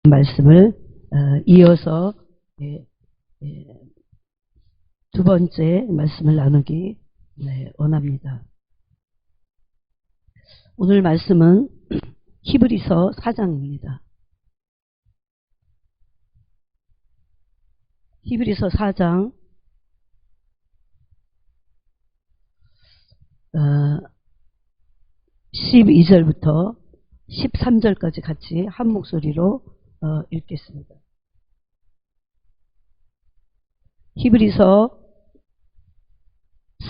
말씀을 이어서 두 번째 말씀을 나누기 원합니다. 오늘 말씀은 히브리서 4장입니다. 히브리서 4장 12절부터 13절까지 같이 한 목소리로 읽겠습니다. 히브리서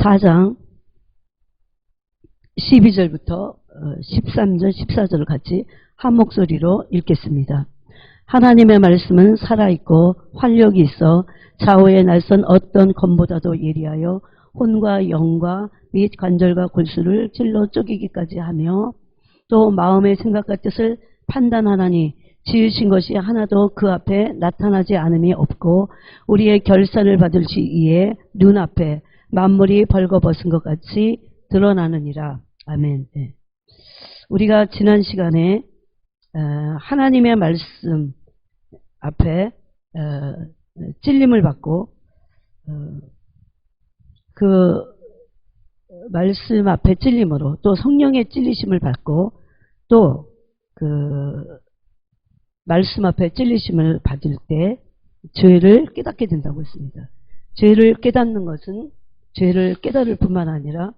4장 12절부터 13절, 14절을 같이 한 목소리로 읽겠습니다. 하나님의 말씀은 살아있고 활력이 있어 좌우에 날선 어떤 검보다도 예리하여 혼과 영과 및 관절과 골수를 찔러 쪼개기까지 하며 또 마음의 생각과 뜻을 판단하나니 지으신 것이 하나도 그 앞에 나타나지 않음이 없고 우리의 결산을 받을 시기에 눈앞에 만물이 벌거벗은 것 같이 드러나느니라. 아멘. 네. 우리가 지난 시간에 하나님의 말씀 앞에 찔림을 받고 그 말씀 앞에 찔림으로 또 성령의 찔리심을 받고 또 그 말씀 앞에 찔리심을 받을 때 죄를 깨닫게 된다고 했습니다. 죄를 깨닫는 것은 죄를 깨달을 뿐만 아니라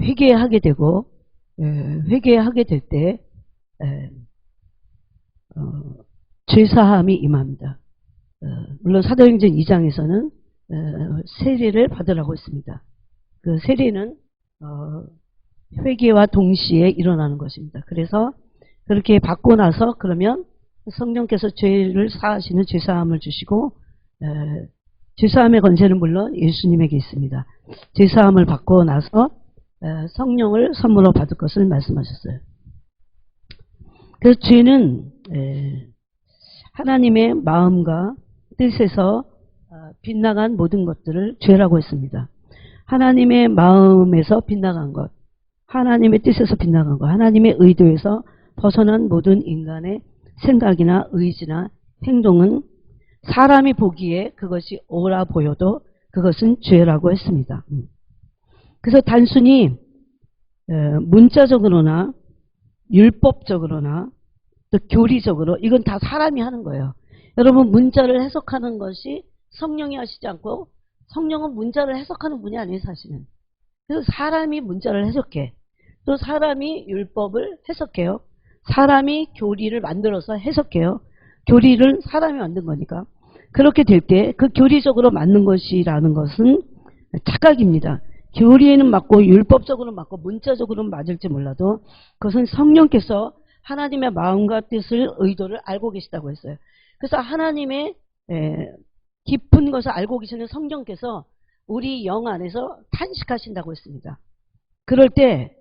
회개하게 되고 회개하게 될 때 죄사함이 임합니다. 물론 사도행전 2장에서는 세례를 받으라고 했습니다. 그 세례는 회개와 동시에 일어나는 것입니다. 그래서 그렇게 받고 나서 그러면 성령께서 죄를 사하시는 죄사함을 주시고 죄사함의 권세는 물론 예수님에게 있습니다. 죄사함을 받고 나서 성령을 선물로 받을 것을 말씀하셨어요. 그래서 죄는 하나님의 마음과 뜻에서 빗나간 모든 것들을 죄라고 했습니다. 하나님의 마음에서 빗나간 것, 하나님의 뜻에서 빗나간 것, 하나님의 의도에서 벗어난 모든 인간의 생각이나 의지나 행동은 사람이 보기에 그것이 옳아 보여도 그것은 죄라고 했습니다. 그래서 단순히 문자적으로나 율법적으로나 또 교리적으로 이건 다 사람이 하는 거예요. 여러분 문자를 해석하는 것이 성령이 하시지 않고 성령은 문자를 해석하는 분이 아니에요 사실은. 그래서 사람이 문자를 해석해. 또 사람이 율법을 해석해요. 사람이 교리를 만들어서 해석해요. 교리를 사람이 만든 거니까. 그렇게 될 때 그 교리적으로 맞는 것이라는 것은 착각입니다. 교리에는 맞고 율법적으로 맞고 문자적으로 맞을지 몰라도 그것은 성령께서 하나님의 마음과 뜻을 의도를 알고 계시다고 했어요. 그래서 하나님의 깊은 것을 알고 계시는 성령께서 우리 영 안에서 탄식하신다고 했습니다. 그럴 때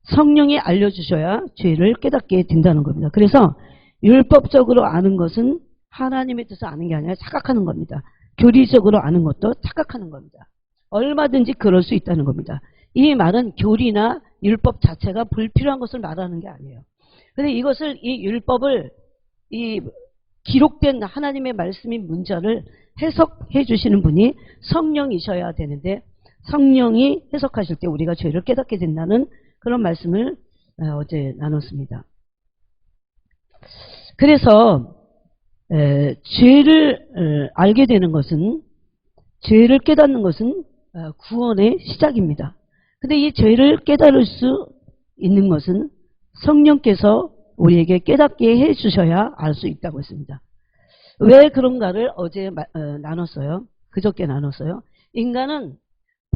성령이 알려주셔야 죄를 깨닫게 된다는 겁니다. 그래서 율법적으로 아는 것은 하나님의 뜻을 아는 게 아니라 착각하는 겁니다. 교리적으로 아는 것도 착각하는 겁니다. 얼마든지 그럴 수 있다는 겁니다. 이 말은 교리나 율법 자체가 불필요한 것을 말하는 게 아니에요. 근데 이것을 이 율법을 이 기록된 하나님의 말씀인 문자를 해석해 주시는 분이 성령이셔야 되는데 성령이 해석하실 때 우리가 죄를 깨닫게 된다는 그런 말씀을 어제 나눴습니다. 그래서 죄를 알게 되는 것은 죄를 깨닫는 것은 구원의 시작입니다. 근데 이 죄를 깨달을 수 있는 것은 성령께서 우리에게 깨닫게 해 주셔야 알 수 있다고 했습니다. 왜 그런가를 어제 나눴어요. 그저께 나눴어요. 인간은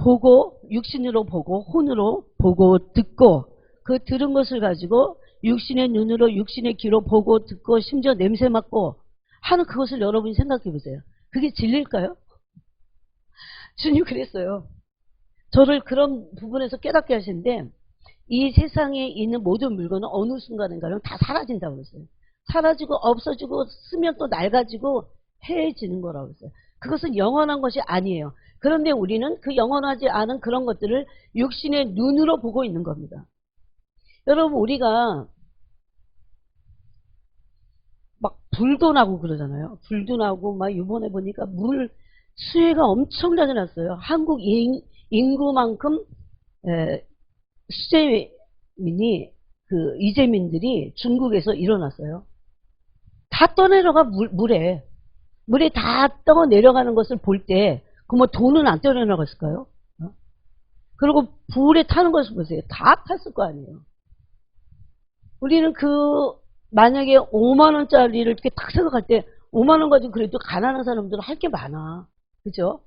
보고 육신으로 보고 혼으로 보고 듣고 그 들은 것을 가지고 육신의 눈으로 육신의 귀로 보고 듣고 심지어 냄새 맡고 하는 그것을 여러분이 생각해 보세요. 그게 진리일까요? 주님 그랬어요. 저를 그런 부분에서 깨닫게 하시는데 이 세상에 있는 모든 물건은 어느 순간인가는 다 사라진다고 그랬어요. 사라지고 없어지고 쓰면 또 낡아지고 해지는 거라고 했어요. 그것은 영원한 것이 아니에요. 그런데 우리는 그 영원하지 않은 그런 것들을 육신의 눈으로 보고 있는 겁니다. 여러분 우리가 불도 나고 그러잖아요. 불도 나고 막 이번에 보니까 물 수해가 엄청나게 났어요. 한국 인구만큼 수재민이 그 이재민들이 중국에서 일어났어요. 다 떠내려가 물에 다 떠 내려가는 것을 볼 때 그 뭐 돈은 안 떠내려갔을까요? 그리고 불에 타는 것을 보세요. 다 탔을 거 아니에요. 우리는 만약에 5만 원짜리를 이렇게 딱 생각할 때 5만 원 가지고 그래도 가난한 사람들은 할 게 많아. 그죠?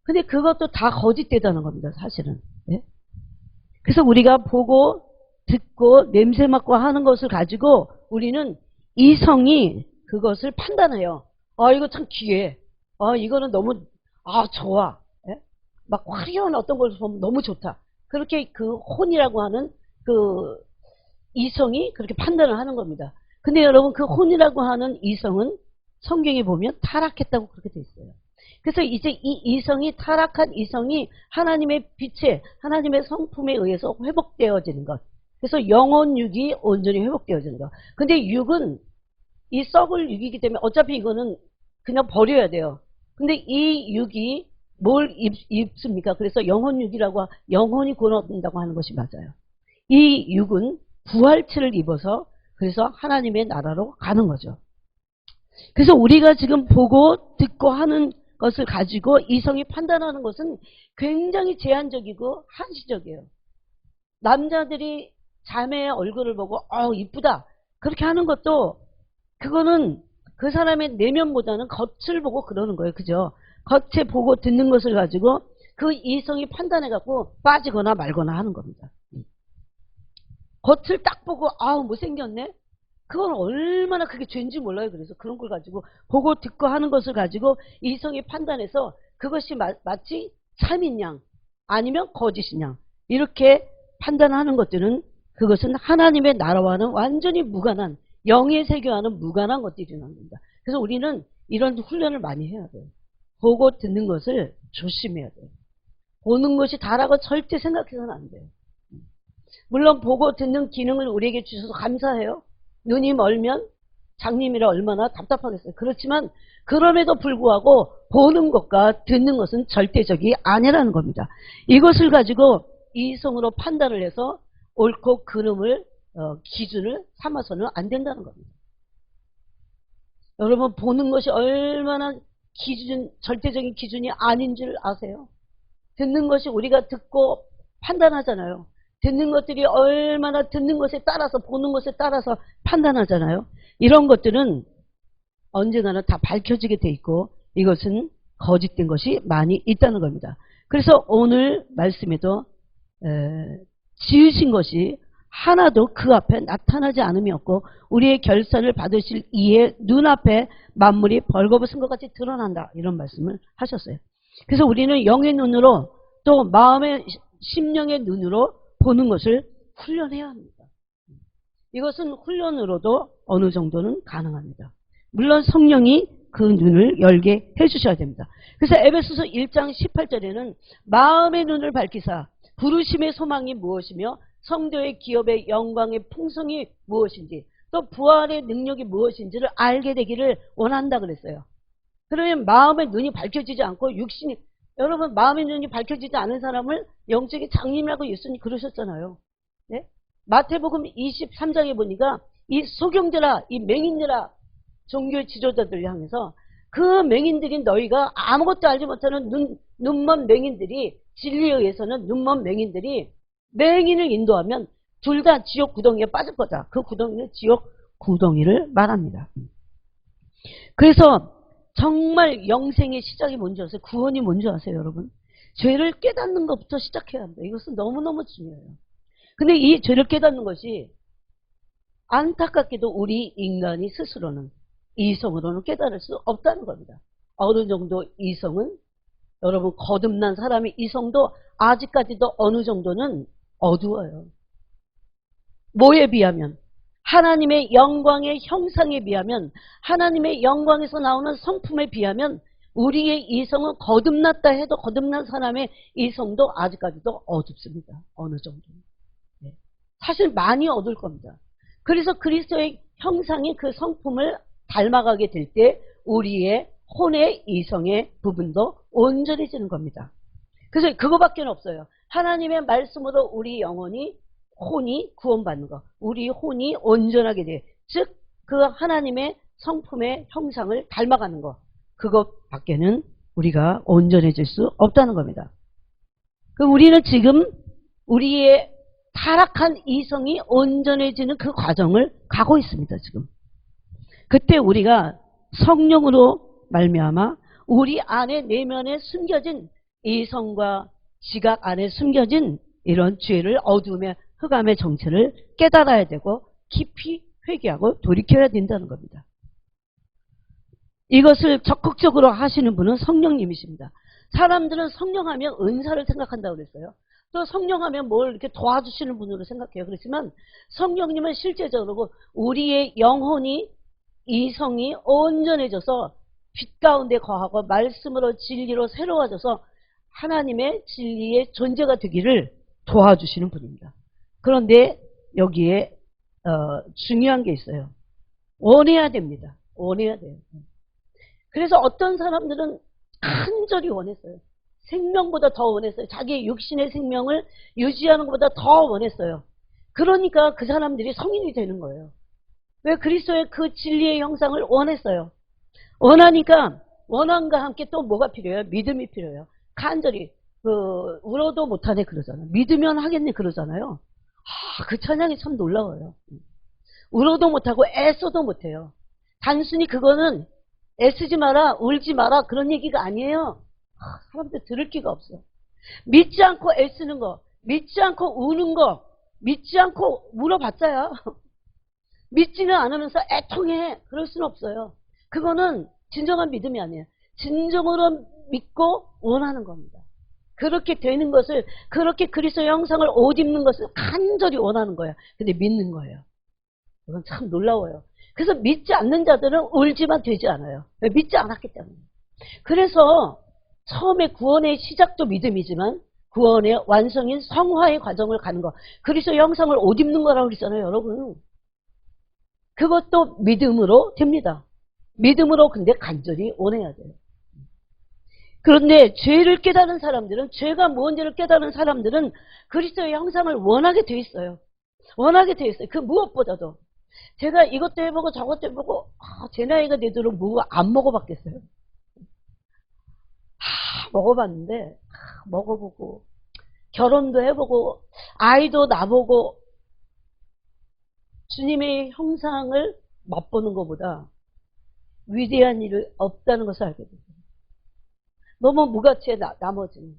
근데 그것도 다 거짓되다는 겁니다. 사실은. 네? 그래서 우리가 보고 듣고 냄새 맡고 하는 것을 가지고 우리는 이성이 그것을 판단해요. 이거 참 귀해. 이거는 너무 좋아. 예? 막 화려한 어떤 걸 보면 너무 좋다. 그렇게 그 혼이라고 하는 그 이성이 그렇게 판단을 하는 겁니다. 근데 여러분 그 혼이라고 하는 이성은 성경에 보면 타락했다고 그렇게 돼 있어요. 그래서 이제 이 이성이 타락한 이성이 하나님의 빛에 하나님의 성품에 의해서 회복되어지는 것. 그래서 영혼 육이 온전히 회복되어지는 것. 근데 육은 이 썩을 육이기 때문에 어차피 이거는 그냥 버려야 돼요. 근데 이 육이 뭘 입습니까? 그래서 영혼 육이라고 영혼이 구원된다고 하는 것이 맞아요. 이 육은 부활체를 입어서 그래서 하나님의 나라로 가는 거죠. 그래서 우리가 지금 보고 듣고 하는 것을 가지고 이성이 판단하는 것은 굉장히 제한적이고 한시적이에요. 남자들이 자매의 얼굴을 보고 이쁘다 그렇게 하는 것도 그거는 그 사람의 내면보다는 겉을 보고 그러는 거예요. 그죠? 겉에 보고 듣는 것을 가지고 그 이성이 판단해 갖고 빠지거나 말거나 하는 겁니다. 겉을 딱 보고 못생겼네? 그건 얼마나 그게 죄인지 몰라요. 그래서 그런 걸 가지고 보고 듣고 하는 것을 가지고 이성이 판단해서 그것이 마치 참인 양 아니면 거짓인 양 이렇게 판단하는 것들은 그것은 하나님의 나라와는 완전히 무관한 영의 세계와는 무관한 것들이라는 겁니다. 그래서 우리는 이런 훈련을 많이 해야 돼요. 보고 듣는 것을 조심해야 돼요. 보는 것이 다라고 절대 생각해서는 안 돼요. 물론 보고 듣는 기능을 우리에게 주셔서 감사해요. 눈이 멀면 장님이라 얼마나 답답하겠어요. 그렇지만 그럼에도 불구하고 보는 것과 듣는 것은 절대적이 아니라는 겁니다. 이것을 가지고 이성으로 판단을 해서 옳고 그름을 기준을 삼아서는 안 된다는 겁니다. 여러분 보는 것이 얼마나 절대적인 기준이 아닌 줄 아세요? 듣는 것이 우리가 듣고 판단하잖아요. 듣는 것들이 얼마나 듣는 것에 따라서 보는 것에 따라서 판단하잖아요. 이런 것들은 언젠가는 다 밝혀지게 돼 있고 이것은 거짓된 것이 많이 있다는 겁니다. 그래서 오늘 말씀에도 지으신 것이 하나도 그 앞에 나타나지 않음이 없고 우리의 결산을 받으실 이의 눈앞에 만물이 벌거벗은 것 같이 드러난다. 이런 말씀을 하셨어요. 그래서 우리는 영의 눈으로 또 마음의 심령의 눈으로 보는 것을 훈련해야 합니다. 이것은 훈련으로도 어느 정도는 가능합니다. 물론 성령이 그 눈을 열게 해주셔야 됩니다. 그래서 에베소서 1장 18절에는 마음의 눈을 밝히사 부르심의 소망이 무엇이며 성도의 기업의 영광의 풍성이 무엇인지 또 부활의 능력이 무엇인지를 알게 되기를 원한다 그랬어요. 그러면 마음의 눈이 밝혀지지 않고 육신이 여러분 마음의 눈이 밝혀지지 않은 사람을 영적인 장님이라고 예수님 그러셨잖아요. 네? 마태복음 23장에 보니까 이 소경들아 이 맹인들아 종교의 지도자들을 향해서 그 맹인들인 너희가 아무것도 알지 못하는 눈먼 맹인들이 진리에 의해서는 눈먼 맹인들이 맹인을 인도하면 둘 다 지옥 구덩이에 빠질 거다. 그 구덩이는 지옥 구덩이를 말합니다. 그래서 정말 영생의 시작이 뭔지 아세요? 구원이 뭔지 아세요, 여러분? 죄를 깨닫는 것부터 시작해야 합니다. 이것은 너무너무 중요해요. 근데 이 죄를 깨닫는 것이 안타깝게도 우리 인간이 스스로는 이성으로는 깨달을 수 없다는 겁니다. 어느 정도 이성은 여러분 거듭난 사람의 이성도 아직까지도 어느 정도는 어두워요. 뭐에 비하면? 하나님의 영광의 형상에 비하면 하나님의 영광에서 나오는 성품에 비하면 우리의 이성은 거듭났다 해도 거듭난 사람의 이성도 아직까지도 어둡습니다. 어느 정도. 네. 사실 많이 어두울 겁니다. 그래서 그리스도의 형상이 그 성품을 닮아가게 될 때 우리의 혼의 이성의 부분도 온전해지는 겁니다. 그래서 그거밖에 없어요. 하나님의 말씀으로 우리 영혼이 혼이 구원받는 거. 우리 혼이 온전하게 돼. 즉 그 하나님의 성품의 형상을 닮아가는 거. 그것밖에는 우리가 온전해질 수 없다는 겁니다. 그럼 우리는 지금 우리의 타락한 이성이 온전해지는 그 과정을 가고 있습니다. 지금. 그때 우리가 성령으로 말미암아 우리 안에 내면에 숨겨진 이성과 지각 안에 숨겨진 이런 죄를 어두움의 흑암의 정체를 깨달아야 되고 깊이 회개하고 돌이켜야 된다는 겁니다. 이것을 적극적으로 하시는 분은 성령님이십니다. 사람들은 성령하면 은사를 생각한다고 그랬어요. 또 성령하면 뭘 이렇게 도와주시는 분으로 생각해요. 그렇지만 성령님은 실제적으로 우리의 영혼이 이성이 온전해져서 빛 가운데 거하고 말씀으로 진리로 새로워져서 하나님의 진리의 존재가 되기를 도와주시는 분입니다. 그런데 여기에 중요한 게 있어요. 원해야 됩니다. 원해야 돼요. 그래서 어떤 사람들은 간절히 원했어요. 생명보다 더 원했어요. 자기의 육신의 생명을 유지하는 것보다 더 원했어요. 그러니까 그 사람들이 성인이 되는 거예요. 왜? 그리스도의 그 진리의 형상을 원했어요. 원하니까 원함과 함께 또 뭐가 필요해요? 믿음이 필요해요. 간절히 울어도 못하네 그러잖아요. 믿으면 하겠네 그러잖아요. 그 찬양이 참 놀라워요. 울어도 못하고 애써도 못해요. 단순히 그거는 애쓰지 마라, 울지 마라 그런 얘기가 아니에요. 사람들 들을 기가 없어. 믿지 않고 애쓰는 거, 믿지 않고 우는 거, 믿지 않고 울어봤자야. 믿지는 않으면서 애통해. 그럴 수는 없어요. 그거는 진정한 믿음이 아니에요. 진정으로 믿고 원하는 겁니다. 그렇게 되는 것을, 그렇게 그리스도의 형상을 옷 입는 것을 간절히 원하는 거예요. 근데 믿는 거예요. 이건 참 놀라워요. 그래서 믿지 않는 자들은 울지만 되지 않아요. 왜? 믿지 않았기 때문에. 그래서 처음에 구원의 시작도 믿음이지만 구원의 완성인 성화의 과정을 가는 거. 그리스도의 형상을 옷 입는 거라고 그랬잖아요, 여러분. 그것도 믿음으로 됩니다. 믿음으로 근데 간절히 원해야 돼요. 그런데 죄를 깨달은 사람들은, 죄가 뭔지를 깨달은 사람들은 그리스도의 형상을 원하게 돼 있어요. 원하게 돼 있어요. 그 무엇보다도. 제가 이것도 해보고 저것도 해보고 제 나이가 되도록 뭐 안 먹어봤겠어요. 먹어봤는데 먹어보고 결혼도 해보고 아이도 낳아보고 주님의 형상을 맛보는 것보다 위대한 일은 없다는 것을 알게 됐어요. 너무 무가치에 나머지는.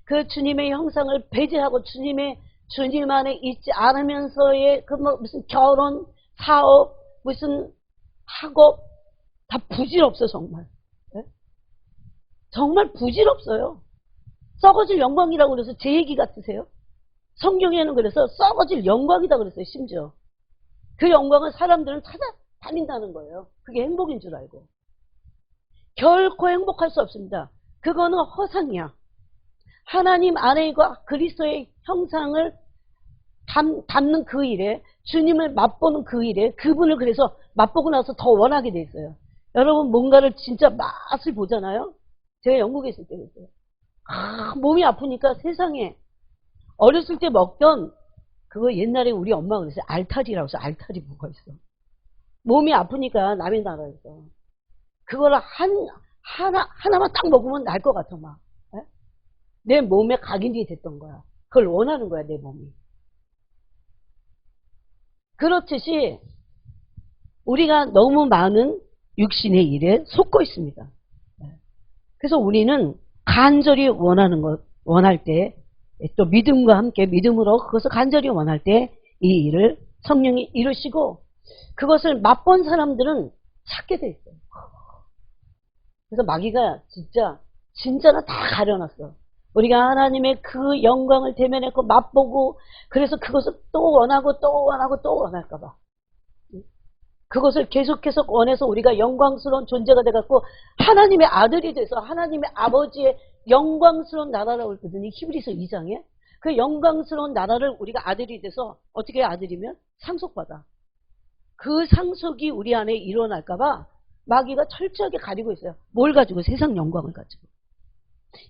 그 주님의 형상을 배제하고 주님 안에 있지 않으면서의 그 무슨 결혼, 사업, 무슨 학업 다 부질없어 정말. 정말 부질없어요. 썩어질 영광이라고 그래서 제 얘기 같으세요? 성경에는 그래서 썩어질 영광이다 그랬어요. 심지어. 그 영광을 사람들은 찾아다닌다는 거예요. 그게 행복인 줄 알고. 결코 행복할 수 없습니다. 그거는 허상이야. 하나님 안에과 그리스도의 형상을 담는 그 일에, 주님을 맛보는 그 일에, 그분을 그래서 맛보고 나서 더 원하게 돼 있어요. 여러분 뭔가를 진짜 맛을 보잖아요. 제가 영국에 있을 때 그랬어요. 몸이 아프니까 세상에 어렸을 때 먹던 그거 옛날에 우리 엄마가 그랬어요. 알타리라고 해서 알타리 뭐가 있어. 몸이 아프니까 남의 나라에서 그거를 하나만 딱 먹으면 날 것 같아 막. 내 몸에 각인이 됐던 거야. 그걸 원하는 거야 내 몸이. 그렇듯이 우리가 너무 많은 육신의 일에 속고 있습니다. 그래서 우리는 간절히 원하는 것, 원할 때, 또 믿음과 함께 믿음으로 그것을 간절히 원할 때 이 일을 성령이 이루시고 그것을 맛본 사람들은 찾게 돼 있어요. 그래서 마귀가 진짜는 다 가려놨어. 우리가 하나님의 그 영광을 대면했고 맛보고 그래서 그것을 또 원하고 또 원하고 또 원할까 봐. 그것을 계속해서 원해서 우리가 영광스러운 존재가 돼갖고 하나님의 아들이 돼서 하나님의 아버지의 영광스러운 나라라고 했거든요. 히브리서 2장에. 그 영광스러운 나라를 우리가 아들이 돼서 어떻게 아들이면 상속받아. 그 상속이 우리 안에 일어날까봐 마귀가 철저하게 가리고 있어요. 뭘 가지고? 세상 영광을 가지고.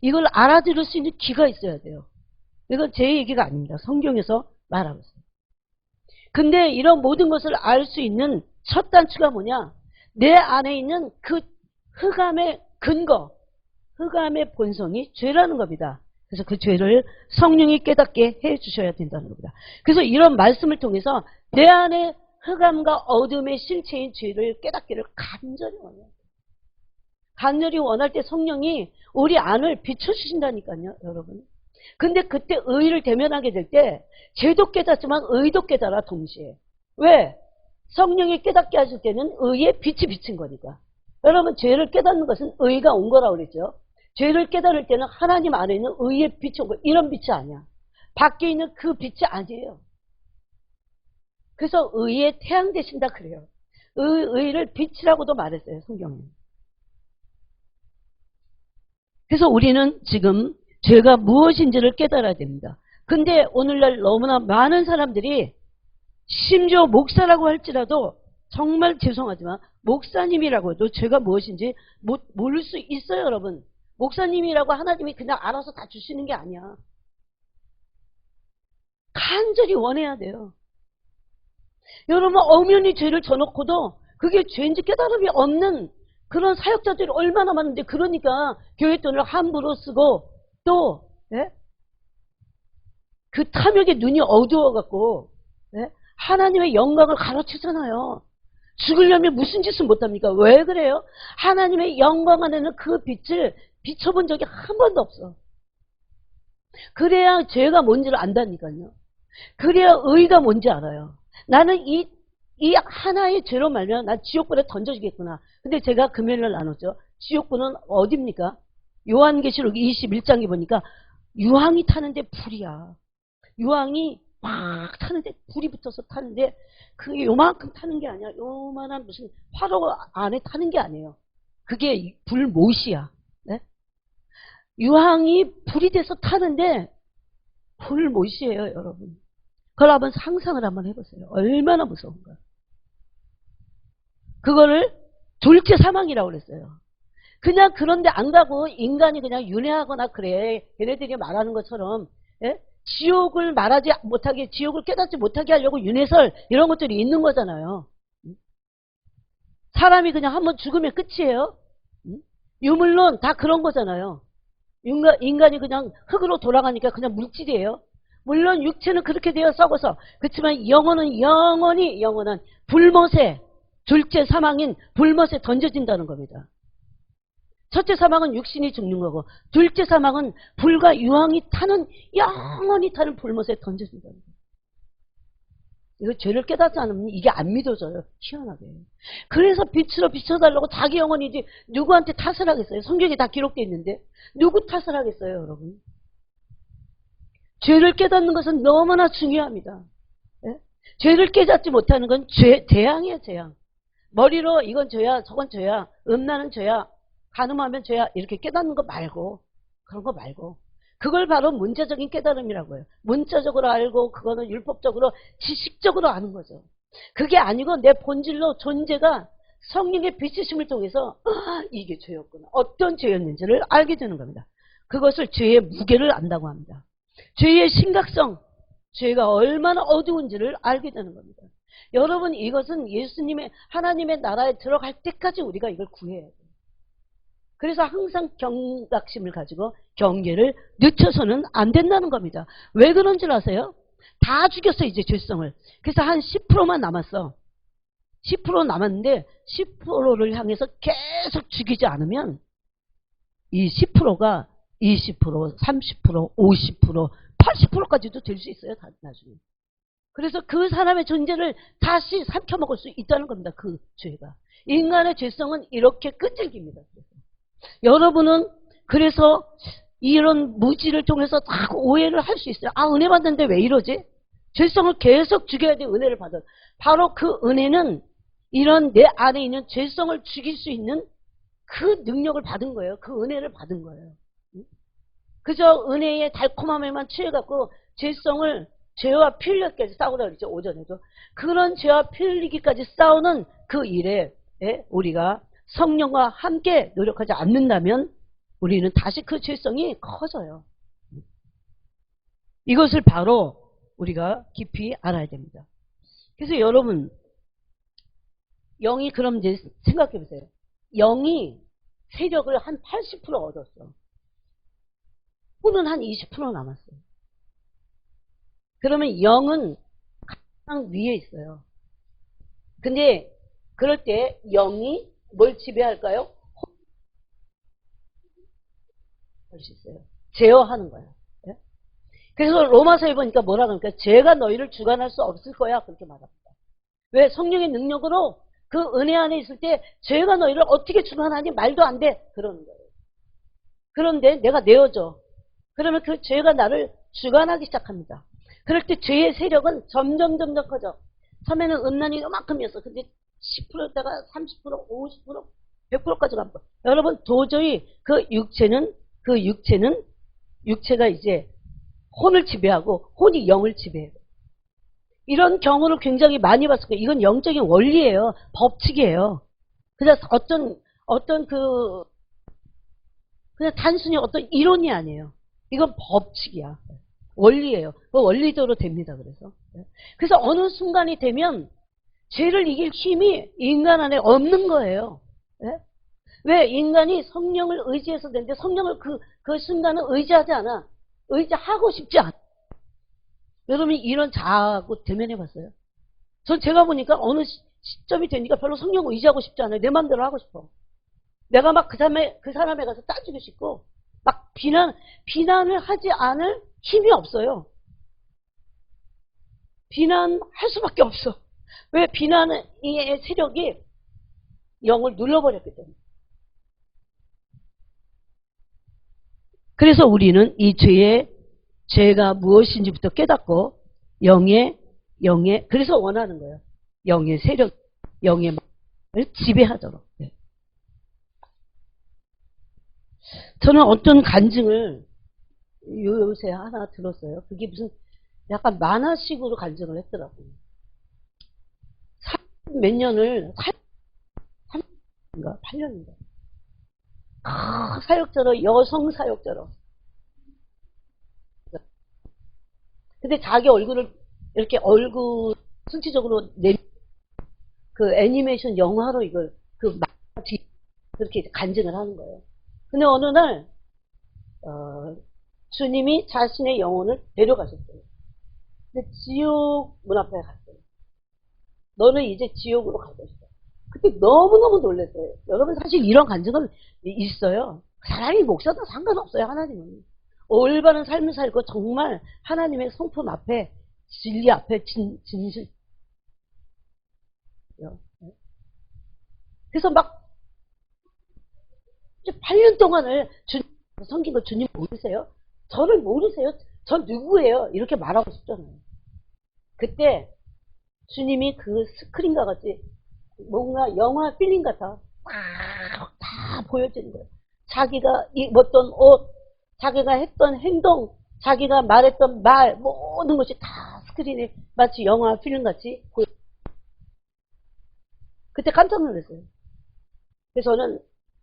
이걸 알아들을 수 있는 귀가 있어야 돼요. 이건 제 얘기가 아닙니다. 성경에서 말하고 있어요. 근데 이런 모든 것을 알 수 있는 첫 단추가 뭐냐? 내 안에 있는 그 흑암의 근거, 흑암의 본성이 죄라는 겁니다. 그래서 그 죄를 성령이 깨닫게 해 주셔야 된다는 겁니다. 그래서 이런 말씀을 통해서 내 안에 흑암과 어둠의 실체인 죄를 깨닫기를 간절히 원해요. 간절히 원할 때 성령이 우리 안을 비춰주신다니까요, 여러분. 근데 그때 의를 대면하게 될 때 죄도 깨닫지만 의도 깨달아 동시에. 왜? 성령이 깨닫게 하실 때는 의의 빛이 비친 거니까. 여러분, 죄를 깨닫는 것은 의가 온 거라고 그랬죠. 죄를 깨달을 때는 하나님 안에 있는 의의 빛이 온 거. 이런 빛이 아니야. 밖에 있는 그 빛이 아니에요. 그래서 의의 태양 되신다 그래요. 의를 빛이라고도 말했어요, 성경은. 그래서 우리는 지금 죄가 무엇인지를 깨달아야 됩니다. 근데 오늘날 너무나 많은 사람들이 심지어 목사라고 할지라도 정말 죄송하지만 목사님이라고 해도 죄가 무엇인지 모를 수 있어요, 여러분. 목사님이라고 하나님이 그냥 알아서 다 주시는 게 아니야. 간절히 원해야 돼요. 여러분, 엄연히 죄를 져놓고도 그게 죄인지 깨달음이 없는 그런 사역자들이 얼마나 많은데, 그러니까 교회 돈을 함부로 쓰고 또 그 탐욕에 눈이 어두워갖고 하나님의 영광을 가로채잖아요. 죽으려면 무슨 짓을 못합니까? 왜 그래요? 하나님의 영광 안에는 그 빛을 비춰본 적이 한 번도 없어. 그래야 죄가 뭔지를 안다니까요. 그래야 의가 뭔지 알아요. 나는 이 하나의 죄로 말면 난 지옥불에 던져지겠구나. 근데 제가 금요일날 나눴죠. 지옥불은 어딥니까? 요한계시록 21장에 보니까 유황이 타는데 불이야. 유황이 막 타는데 불이 붙어서 타는데 그게 요만큼 타는 게 아니야. 요만한 무슨 화로 안에 타는 게 아니에요. 그게 불못이야. 네? 유황이 불이 돼서 타는데 불못이에요, 여러분. 그걸 한번 상상을 한번 해보세요. 얼마나 무서운가. 그거를 둘째 사망이라고 그랬어요. 그냥 그런데 안 가고 인간이 그냥 윤회하거나 그래. 걔네들이 말하는 것처럼 지옥을 말하지 못하게, 지옥을 깨닫지 못하게 하려고 윤회설 이런 것들이 있는 거잖아요. 사람이 그냥 한번 죽으면 끝이에요. 유물론 다 그런 거잖아요. 인간이 그냥 흙으로 돌아가니까 그냥 물질이에요. 물론 육체는 그렇게 되어 썩어서, 그렇지만 영혼은 영원히 영원한 불못에, 둘째 사망인 불못에 던져진다는 겁니다. 첫째 사망은 육신이 죽는 거고, 둘째 사망은 불과 유황이 타는, 영원히 타는 불못에 던져진다는 거예요. 이거 죄를 깨닫지 않으면 이게 안 믿어져요. 희한하게. 그래서 빛으로 비춰달라고 자기 영혼이지 누구한테 탓을 하겠어요? 성경에 다 기록되어 있는데 누구 탓을 하겠어요, 여러분? 죄를 깨닫는 것은 너무나 중요합니다. 죄를 깨닫지 못하는 건 재앙이에요, 재앙. 머리로 이건 죄야, 저건 죄야, 음란은 죄야, 간음하면 죄야, 이렇게 깨닫는 거 말고, 그런 거 말고. 그걸 바로 문자적인 깨달음이라고 해요. 문자적으로 알고 그거는 율법적으로 지식적으로 아는 거죠. 그게 아니고 내 본질로 존재가 성령의 비추심을 통해서 이게 죄였구나. 어떤 죄였는지를 알게 되는 겁니다. 그것을 죄의 무게를 안다고 합니다. 죄의 심각성, 죄가 얼마나 어두운지를 알게 되는 겁니다. 여러분, 이것은 예수님의 하나님의 나라에 들어갈 때까지 우리가 이걸 구해야 돼요. 그래서 항상 경각심을 가지고 경계를 늦춰서는 안 된다는 겁니다. 왜 그런 줄 아세요? 다 죽였어, 이제 죄성을. 그래서 한 10%만 남았어. 10% 남았는데 10%를 향해서 계속 죽이지 않으면 이 10%가 20%, 30%, 50%, 80%까지도 될 수 있어요, 나중에. 그래서 그 사람의 존재를 다시 삼켜먹을 수 있다는 겁니다, 그 죄가. 인간의 죄성은 이렇게 끈질깁니다. 여러분은 그래서 이런 무지를 통해서 다 오해를 할 수 있어요. 아, 은혜 받는데 왜 이러지? 죄성을 계속 죽여야 돼, 은혜를 받아. 바로 그 은혜는 이런 내 안에 있는 죄성을 죽일 수 있는 그 능력을 받은 거예요. 그 은혜를 받은 거예요. 그저 은혜의 달콤함에만 취해갖고 죄성을 죄와 피 흘리기까지 싸우다 그랬죠. 오전에도. 그런 죄와 피 흘리기까지 싸우는 그 일에 우리가 성령과 함께 노력하지 않는다면 우리는 다시 그 죄성이 커져요. 이것을 바로 우리가 깊이 알아야 됩니다. 그래서 여러분, 영이 그럼 이제 생각해 보세요. 영이 세력을 한 80% 얻었어. 혼은 한 20% 남았어요. 그러면 영은 가장 위에 있어요. 근데 그럴 때 영이 뭘 지배할까요? 할 수 있어요. 제어하는 거예요. 예? 그래서 로마서에 보니까 뭐라 그러니까 죄가 너희를 주관할 수 없을 거야 그렇게 말합니다. 왜? 성령의 능력으로 그 은혜 안에 있을 때 죄가 너희를 어떻게 주관하니 말도 안 돼 그러는 거예요. 그런데 내가 내어줘. 그러면 그 죄가 나를 주관하기 시작합니다. 그럴 때 죄의 세력은 점점 커져. 처음에는 음란이 요만큼이었어. 근데 10%였다가 30%, 50%, 100%까지 갑니다. 여러분 도저히 그 육체가 이제 혼을 지배하고 혼이 영을 지배해요. 이런 경우를 굉장히 많이 봤을 거예요. 이건 영적인 원리예요. 법칙이에요. 그래서 그냥 단순히 어떤 이론이 아니에요. 이건 법칙이야. 원리예요. 그 원리대로 됩니다. 그래서 어느 순간이 되면 죄를 이길 힘이 인간 안에 없는 거예요. 예? 왜? 인간이 성령을 의지해서 되는데 성령을 그 순간은 의지하지 않아. 의지하고 싶지 않아. 여러분이 이런 자아하고 대면해 봤어요? 전 제가 보니까 어느 시점이 되니까 별로 성령을 의지하고 싶지 않아요. 내 마음대로 하고 싶어. 내가 막 그 사람에 가서 따지고 싶고 막 비난을 하지 않을 힘이 없어요. 비난할 수밖에 없어. 왜? 비난의 세력이 영을 눌러버렸기 때문에. 그래서 우리는 이 죄가 무엇인지부터 깨닫고 그래서 원하는 거예요. 영의 세력, 영의 마음을 지배하도록. 네. 저는 어떤 간증을 요새 하나 들었어요. 그게 무슨 약간 만화식으로 간증을 했더라고요. 몇 년을 8년인가 사역자로 여성 사역자로 근데 자기 얼굴을 이렇게 얼굴 수치적으로 그 애니메이션 영화로 이걸 그렇게 간증을 하는 거예요. 근데 어느 날 주님이 자신의 영혼을 데려가셨어요. 근데 지옥 문 앞에 갔어요. 너는 이제 지옥으로 갈 것이다. 그때 너무너무 놀랐어요. 여러분 사실 이런 간증은 있어요. 사람이 목사도 상관없어요. 하나님은. 올바른 삶을 살고 정말 하나님의 성품 앞에 진리 앞에 진실. 그래서 막 8년 동안을 주님 섬긴 거 주님 모르세요? 저를 모르세요? 전 누구예요? 이렇게 말하고 싶잖아요. 그때 주님이 그 스크린과 같이 뭔가 영화 필름 같아 다 보여지는 거예요. 자기가 입었던 옷, 자기가 했던 행동, 자기가 말했던 말 모든 것이 다 스크린에 마치 영화 필름 같이 보여. 그때 깜짝 놀랐어요. 그래서 저는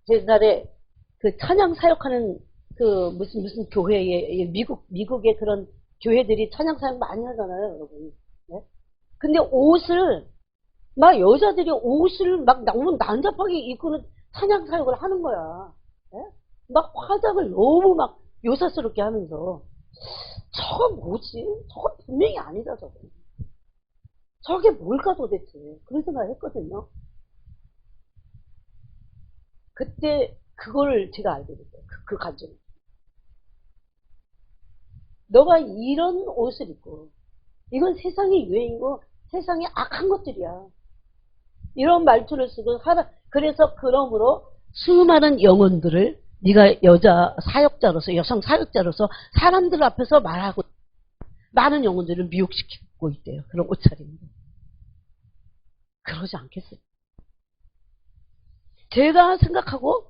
옛날에 그 찬양 사역하는 그 무슨 교회에 미국의 그런 교회들이 찬양 사역 많이 하잖아요, 여러분. 네? 근데 막 여자들이 옷을 막 너무 난잡하게 입고는 찬양 사역을 하는 거야. 네? 막 화장을 너무 막 요사스럽게 하면서 저거 뭐지? 저거 분명히 아니다 저거. 저게 뭘까 도대체. 그런 생각을 했거든요. 그때 그걸 제가 알게 됐어요. 그 감정을. 너가 이런 옷을 입고 이건 세상의 유행이고 세상의 악한 것들이야. 이런 말투를 쓰고 그래서 그러므로 수많은 영혼들을 네가 여자 사역자로서 여성 사역자로서 사람들 앞에서 말하고 많은 영혼들을 미혹시키고 있대요. 그런 옷차림으로. 그러지 않겠어요? 제가 생각하고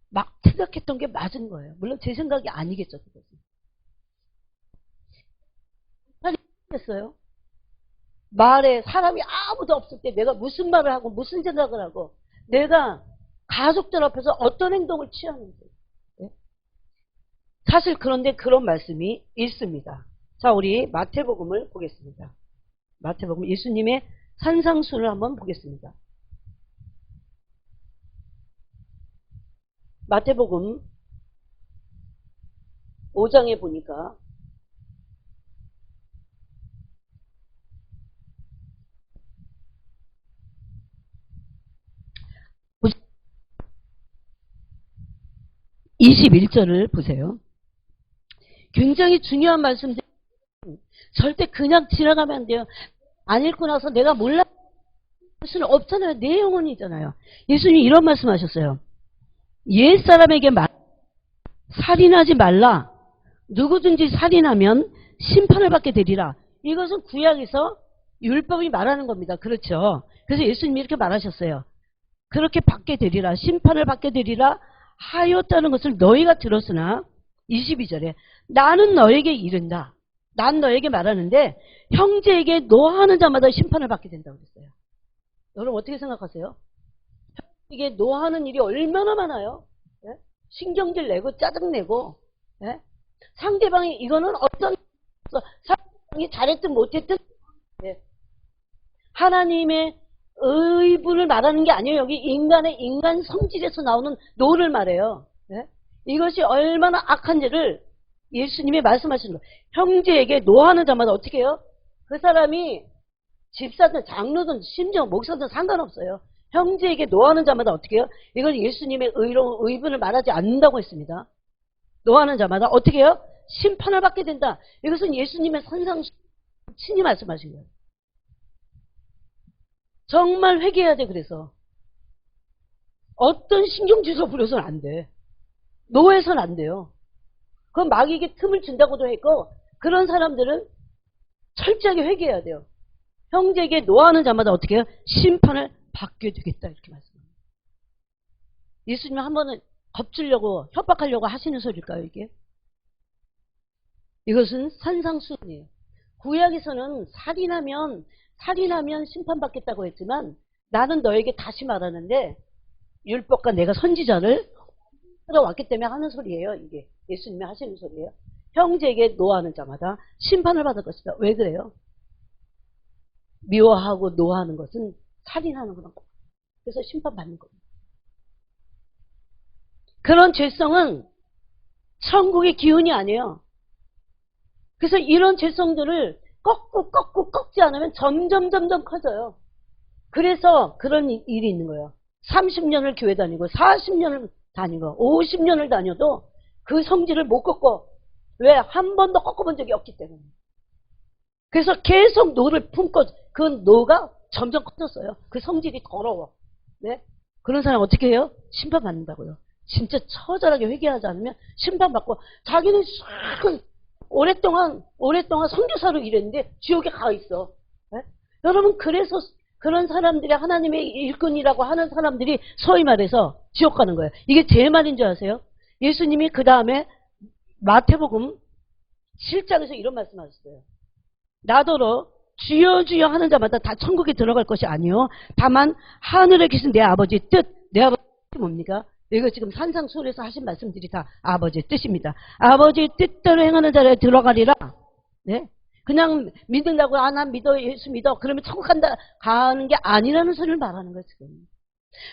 막 생각했던 게 맞은 거예요. 물론 제 생각이 아니겠죠. 그것은. 했어요. 말에 사람이 아무도 없을 때 내가 무슨 말을 하고 무슨 생각을 하고 내가 가족들 앞에서 어떤 행동을 취하는지. 네? 사실 그런데 그런 말씀이 있습니다. 자, 우리 마태복음을 보겠습니다. 마태복음 예수님의 산상수를 한번 보겠습니다. 마태복음 5장에 보니까 21절을 보세요. 굉장히 중요한 말씀들 절대 그냥 지나가면 안 돼요. 안 읽고 나서 내가 몰라 할 수는 없잖아요. 내 영혼이잖아요. 예수님이 이런 말씀하셨어요. 옛사람에게 살인하지 말라. 누구든지 살인하면 심판을 받게 되리라. 이것은 구약에서 율법이 말하는 겁니다. 그렇죠. 그래서 예수님이 이렇게 말하셨어요. 그렇게 받게 되리라. 심판을 받게 되리라 하였다는 것을 너희가 들었으나 22절에 나는 너에게 이른다. 난 너에게 말하는데 형제에게 노하는 자마다 심판을 받게 된다고 그랬어요. 여러분 어떻게 생각하세요? 이게 노하는 일이 얼마나 많아요? 예? 신경질 내고 짜증내고 예? 상대방이 이거는 어떤 상대방이 잘했든 못했든 예. 하나님의 의분을 말하는 게 아니에요. 여기 인간 성질에서 나오는 노를 말해요. 예? 이것이 얼마나 악한지를 예수님이 말씀하시는 거예요. 형제에게 노하는 자마다 어떻게 해요? 그 사람이 집사든 장로든 심지어 목사든 상관없어요. 형제에게 노하는 자마다 어떻게 해요? 이건 예수님의 의분을 말하지 않는다고 했습니다. 노하는 자마다 어떻게 해요? 심판을 받게 된다. 이것은 예수님의 선상 친히 말씀하신 거예요. 정말 회개해야 돼. 그래서 어떤 신경주소 부려서는 안 돼. 노해서는 안 돼요. 그건 마귀에게 틈을 준다고도 했고 그런 사람들은 철저하게 회개해야 돼요. 형제에게 노하는 자마다 어떻게 해요? 심판을 받게 되겠다 이렇게 말씀합니다. 예수님은 한 번은 겁주려고 협박하려고 하시는 소리일까요 이게? 이것은 산상수훈이에요. 구약에서는 살인하면 심판받겠다고 했지만 나는 너에게 다시 말하는데 율법과 내가 선지자를 들어왔기 때문에 하는 소리예요. 이게 예수님이 하시는 소리예요. 형제에게 노하는 자마다 심판을 받을 것이다. 왜 그래요? 미워하고 노하는 것은 살인하는 거란 거예요. 그래서 심판받는 겁니다. 그런 죄성은 천국의 기운이 아니에요. 그래서 이런 죄성들을 꺾지 않으면 점점 커져요. 그래서 그런 일이 있는 거예요. 30년을 교회 다니고 40년을 다니고 50년을 다녀도 그 성질을 못 꺾고 왜? 한 번도 꺾어본 적이 없기 때문에. 그래서 계속 노를 품고 그 노가 점점 커졌어요. 그 성질이 더러워. 네? 그런 사람 어떻게 해요? 심판받는다고요. 진짜 처절하게 회개하지 않으면 심판받고 자기는 오랫동안 선교사로 일했는데 지옥에 가 있어. 네? 여러분 그래서 그런 사람들이 하나님의 일꾼이라고 하는 사람들이 소위 말해서 지옥 가는 거예요. 이게 제 말인 줄 아세요? 예수님이 그 다음에 마태복음 7장에서 이런 말씀하셨어요. 나더러 주여 주여 하는 자마다 다 천국에 들어갈 것이 아니요 다만 하늘에 계신 내 아버지의 뜻. 내 아버지의 뜻이 뭡니까? 이거 지금 산상수훈에서 하신 말씀들이 다 아버지의 뜻입니다. 아버지의 뜻대로 행하는 자리에 들어가리라. 네? 그냥 믿는다고 난 믿어 예수 믿어 그러면 천국 가는 게 아니라는 소리를 말하는 거예요. 지금.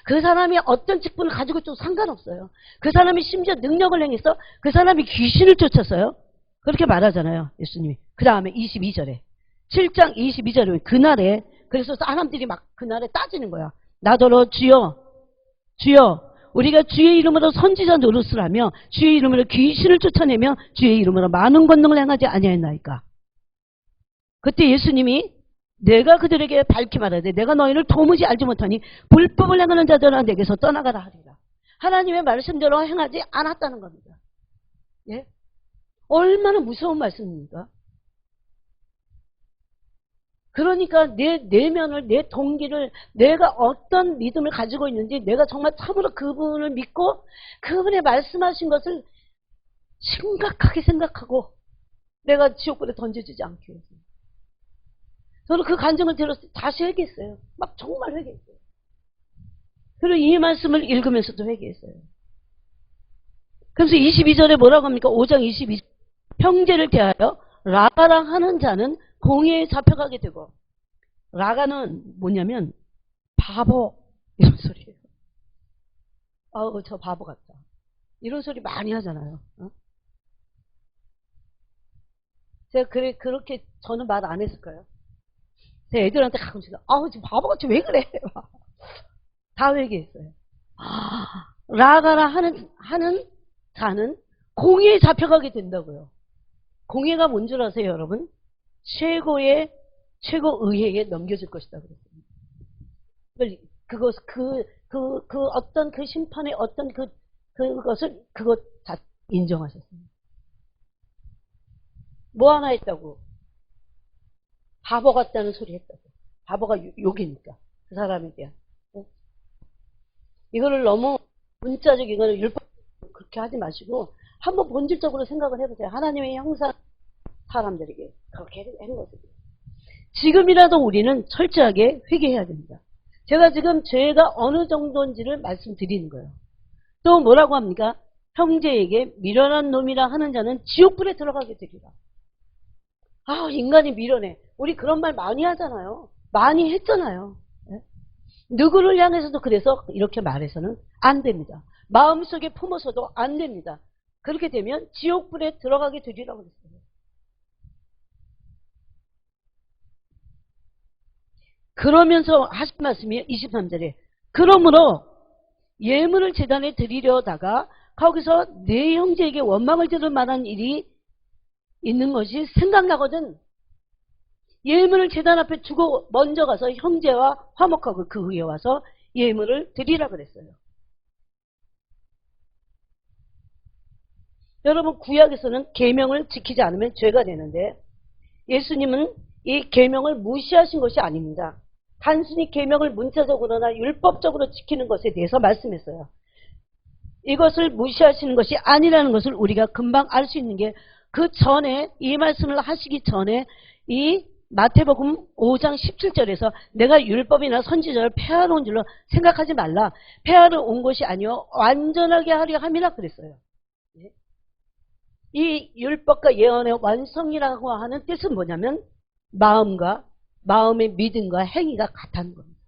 그 사람이 어떤 직분을 가지고 있어도 상관없어요. 그 사람이 심지어 능력을 행해서 그 사람이 귀신을 쫓았어요. 그렇게 말하잖아요. 예수님이. 그 다음에 22절에 7장 22절에 그날에 그래서 사람들이 막 그날에 따지는 거야. 나더러 주여 우리가 주의 이름으로 선지자 노릇을 하며 주의 이름으로 귀신을 쫓아내며 주의 이름으로 많은 권능을 행하지 아니하였나이까. 그때 예수님이 내가 그들에게 밝히 말하되 내가 너희를 도무지 알지 못하니 불법을 행하는 자들아 내게서 떠나가라 하리라. 하나님의 말씀대로 행하지 않았다는 겁니다. 예? 얼마나 무서운 말씀입니까? 그러니까 내 내면을, 내 동기를, 내가 어떤 믿음을 가지고 있는지, 내가 정말 참으로 그분을 믿고 그분의 말씀하신 것을 심각하게 생각하고 내가 지옥불에 던져지지 않기 위해서. 저는 그 간증을 들었을 때 다시 회개했어요. 막 정말 회개했어요. 그리고 이 말씀을 읽으면서도 회개했어요. 그래서 22절에 뭐라고 합니까? 5장 22절. 형제를 대하여 라가랑 하는 자는 공의에 잡혀가게 되고, 라가는 뭐냐면 바보 이런 소리예요. 아우 저 바보 같다. 이런 소리 많이 하잖아요. 어? 제가 그렇게 저는 말 안 했을까요? 제 애들한테 가끔씩 아우 지금 바보같이 왜 그래? 다 회개했어요. 아, 라가라 하는 자는 공의에 잡혀가게 된다고요. 공의가 뭔 줄 아세요, 여러분? 최고 의회에 넘겨질 것이다 그랬습니다. 그 어떤 그 심판의 어떤 그것 다 인정하셨습니다. 뭐 하나 했다고? 바보 같다는 소리 했다고. 바보가 욕이니까. 그 사람에 대한. 네? 이거를 너무 문자적 이거는 율법 그렇게 하지 마시고 한번 본질적으로 생각을 해보세요. 하나님의 형상 사람들에게 그렇게 한 것을. 지금이라도 우리는 철저하게 회개해야 됩니다. 제가 지금 죄가 어느 정도인지를 말씀드리는 거예요. 또 뭐라고 합니까? 형제에게 미련한 놈이라 하는 자는 지옥불에 들어가게 되리라. 아, 인간이 미련해. 우리 그런 말 많이 하잖아요. 많이 했잖아요. 네? 누구를 향해서도 그래서 이렇게 말해서는 안 됩니다. 마음속에 품어서도 안 됩니다. 그렇게 되면 지옥불에 들어가게 되리라고 그랬어요. 그러면서 하신 말씀이 23절에 그러므로 예물을 제단에 드리려다가 거기서 내 형제에게 원망을 들을 만한 일이 있는 것이 생각나거든. 예물을 제단 앞에 두고 먼저 가서 형제와 화목하고 그 후에 와서 예물을 드리라 그랬어요. 여러분 구약에서는 계명을 지키지 않으면 죄가 되는데 예수님은 이 계명을 무시하신 것이 아닙니다. 단순히 계명을 문자적으로나 율법적으로 지키는 것에 대해서 말씀했어요. 이것을 무시하시는 것이 아니라는 것을 우리가 금방 알 수 있는 게 그 전에 이 말씀을 하시기 전에 이 마태복음 5장 17절에서 내가 율법이나 선지자를 폐하러 온 줄로 생각하지 말라. 폐하러 온 것이 아니요 완전하게 하려 함이라 그랬어요. 이 율법과 예언의 완성이라고 하는 뜻은 뭐냐면 마음의 믿음과 행위가 같다는 겁니다.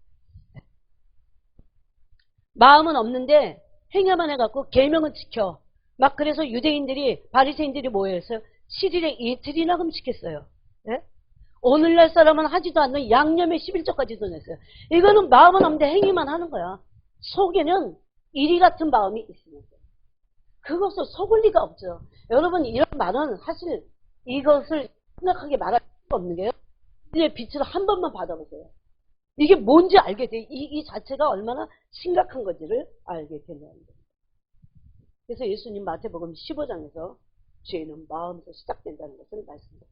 마음은 없는데 행위만 해갖고 계명은 지켜. 막 그래서 유대인들이 바리새인들이 뭐였어요? 7일에 이틀이나 금식했어요. 네? 오늘날 사람은 하지도 않는 양념의 11조까지도 냈어요. 이거는 마음은 없는데 행위만 하는 거야. 속에는 이리 같은 마음이 있습니다. 그것을 속을 리가 없죠. 여러분 이런 말은 사실 이것을 생각하게 말할 수가 없는 게요. 이제 빛을 한 번만 받아보세요. 이게 뭔지 알게 돼. 이 자체가 얼마나 심각한 건지를 알게 되는 겁니다. 그래서 예수님 마태복음 15장에서 죄는 마음에서 시작된다는 것을 말씀드립니다.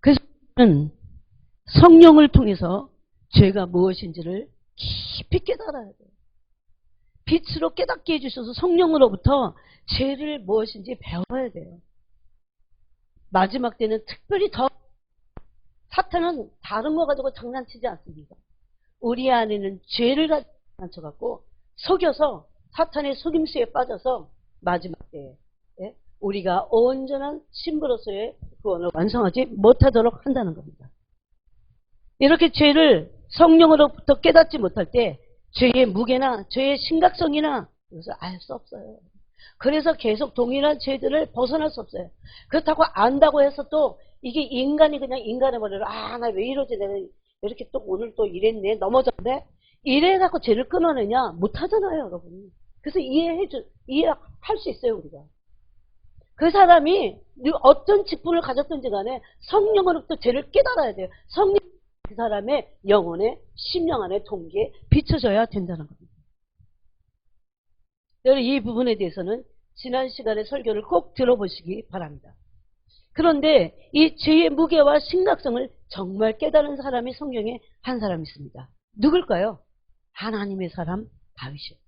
그래서 성령을 통해서 죄가 무엇인지를 깊이 깨달아야 돼요. 빛으로 깨닫게 해주셔서 성령으로부터 죄를 무엇인지 배워야 돼요. 마지막 때는 특별히 더 사탄은 다른 거 가지고 장난치지 않습니다. 우리 안에는 죄를 가지고 장난쳐갖고 속여서 사탄의 속임수에 빠져서 마지막 때에 우리가 온전한 신부로서의 구원을 완성하지 못하도록 한다는 겁니다. 이렇게 죄를 성령으로부터 깨닫지 못할 때 죄의 무게나 죄의 심각성이나 이것을 알 수 없어요. 그래서 계속 동일한 죄들을 벗어날 수 없어요. 그렇다고 안다고 해서 또 이게 인간이 그냥 인간의 머리로 나 왜 이러지 내가 이렇게 또 오늘 또 이랬네 넘어졌네 이래갖고 죄를 끊어내냐 못하잖아요 여러분. 그래서 이해할 수 있어요 우리가. 그 사람이 어떤 직분을 가졌든지 간에 성령으로부터 죄를 깨달아야 돼요. 성령 그 사람의 영혼의 심령 안의 동기에 비춰져야 된다는 겁니다. 여러분 이 부분에 대해서는 지난 시간의 설교를 꼭 들어보시기 바랍니다. 그런데 이 죄의 무게와 심각성을 정말 깨달은 사람이 성경에 한 사람이 있습니다. 누굴까요? 하나님의 사람 다윗이요.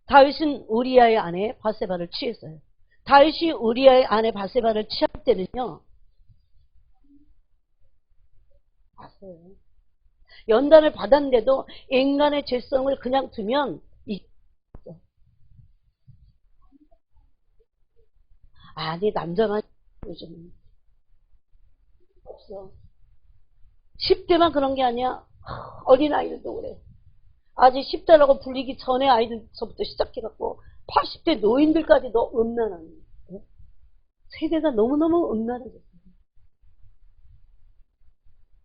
다윗은 우리아의 아내 바세바를 취했어요. 다윗이 우리아의 아내 바세바를 취할 때는요. 봤어요. 연단을 받았는데도 인간의 죄성을 그냥 두면 아니 남자만 요즘 없어. 10대만 그런 게 아니야. 어린아이들도 그래. 아직 10대라고 불리기 전에 아이들서부터 시작해갖고 80대 노인들까지도 음란한 세대가 너무너무 음란해졌어요.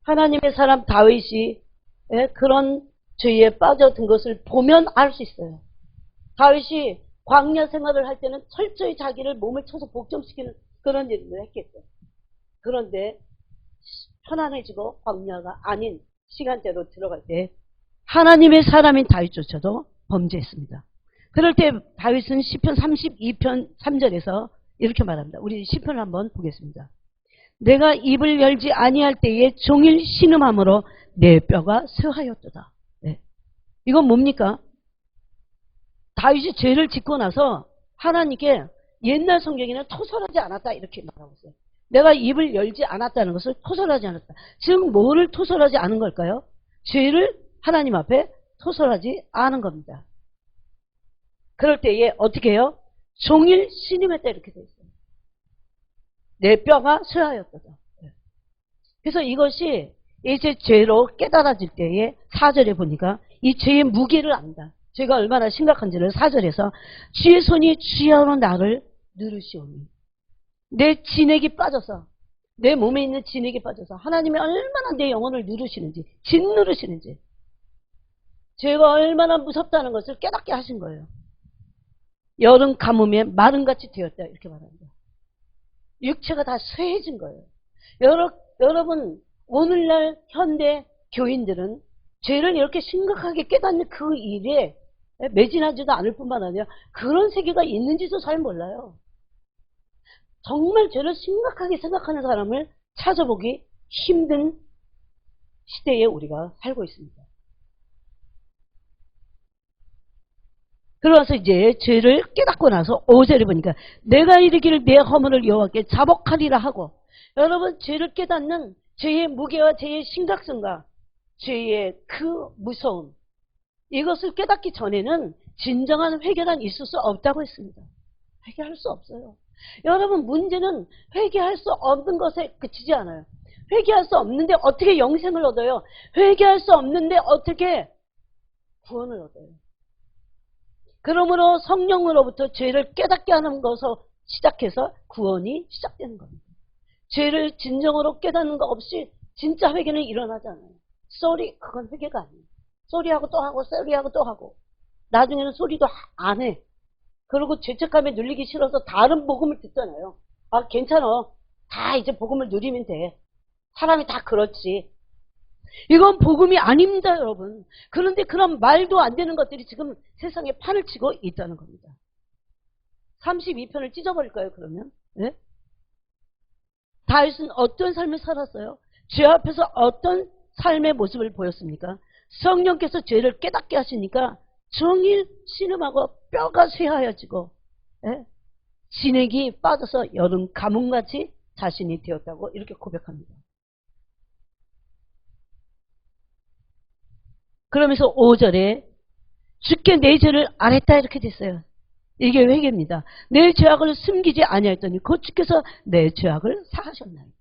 하나님의 사람 다윗이 그런 죄에 빠져든 것을 보면 알 수 있어요. 다윗이 광야 생활을 할 때는 철저히 자기를 몸을 쳐서 복종시키는 그런 일을 했겠죠. 그런데 편안해지고 광야가 아닌 시간대로 들어갈 때 하나님의 사람인 다윗조차도 범죄했습니다. 그럴 때 다윗은 시편 32편 3절에서 이렇게 말합니다. 우리 시편을 한번 보겠습니다. 내가 입을 열지 아니할 때에 종일 신음함으로 내 뼈가 쇠하였도다. 네. 이건 뭡니까? 다윗이 죄를 짓고 나서 하나님께 옛날 성경에는 토설하지 않았다 이렇게 말하고 있어요. 내가 입을 열지 않았다는 것을 토설하지 않았다. 즉 뭐를 토설하지 않은 걸까요? 죄를 하나님 앞에 토설하지 않은 겁니다. 그럴 때에 어떻게 해요? 종일 신음했다 이렇게 되어 있어요. 내 뼈가 쇠하였도다. 그래서 이것이 이제 죄로 깨달아질 때에 4절에 보니까 이 죄의 무게를 안다. 죄가 얼마나 심각한지를 4절에서 주의 손이 주야로 나를 누르시오니 내 진액이 빠져서 내 몸에 있는 진액이 빠져서 하나님이 얼마나 내 영혼을 누르시는지 짓누르시는지 죄가 얼마나 무섭다는 것을 깨닫게 하신 거예요. 여름 가뭄에 마름같이 되었다 이렇게 말합니다. 육체가 다 쇠해진 거예요. 여러분 오늘날 현대 교인들은 죄를 이렇게 심각하게 깨닫는 그 일에 매진하지도 않을 뿐만 아니라 그런 세계가 있는지도 잘 몰라요. 정말 죄를 심각하게 생각하는 사람을 찾아보기 힘든 시대에 우리가 살고 있습니다. 그러면서 이제 죄를 깨닫고 나서 5절에 보니까 내가 이르기를 내 허물을 여호와께 자복하리라 하고 여러분 죄를 깨닫는 죄의 무게와 죄의 심각성과 죄의 그 무서움 이것을 깨닫기 전에는 진정한 회개란 있을 수 없다고 했습니다. 회개할 수 없어요. 여러분 문제는 회개할 수 없는 것에 그치지 않아요. 회개할 수 없는데 어떻게 영생을 얻어요? 회개할 수 없는데 어떻게 구원을 얻어요? 그러므로 성령으로부터 죄를 깨닫게 하는 것을 시작해서 구원이 시작되는 겁니다. 죄를 진정으로 깨닫는 것 없이 진짜 회개는 일어나지 않아요. 쏘리 그건 회개가 아니에요. 쏘리하고 또 하고 쏘리하고 또 하고 나중에는 소리도 안 해. 그리고 죄책감에 눌리기 싫어서 다른 복음을 듣잖아요. 아 괜찮아. 다 이제 복음을 누리면 돼. 사람이 다 그렇지. 이건 복음이 아닙니다 여러분. 그런데 그런 말도 안 되는 것들이 지금 세상에 판을 치고 있다는 겁니다. 32편을 찢어버릴까요 그러면? 네? 다윗은 어떤 삶을 살았어요? 죄 앞에서 어떤 삶의 모습을 보였습니까? 성령께서 죄를 깨닫게 하시니까 종일 신음하고 뼈가 쇠하여지고 진액이 빠져서 여름 가뭄같이 자신이 되었다고 이렇게 고백합니다. 그러면서 5절에 주께 내 죄를 아랬다 이렇게 됐어요. 이게 회개입니다. 내 죄악을 숨기지 아니하였더니 곧 주께서 내 죄악을 사하셨나이다.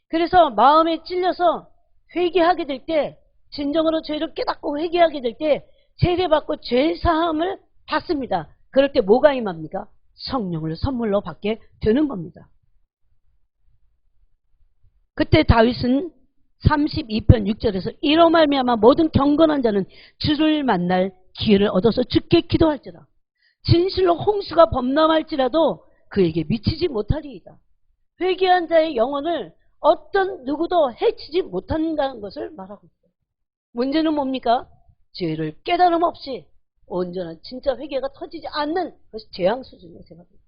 그래서 마음에 찔려서 회개하게 될 때 진정으로 죄를 깨닫고 회개하게 될 때 세례받고 죄사함을 받습니다. 그럴 때 뭐가 임합니까? 성령을 선물로 받게 되는 겁니다. 그때 다윗은 32편 6절에서 이로 말미암아 모든 경건한 자는 주를 만날 기회를 얻어서 주께 기도할지라. 진실로 홍수가 범람할지라도 그에게 미치지 못하리이다. 회개한 자의 영혼을 어떤 누구도 해치지 못한다는 것을 말하고 있어요. 문제는 뭡니까? 죄를 깨달음 없이 온전한 진짜 회개가 터지지 않는 것이 재앙 수준이라고 생각합니다.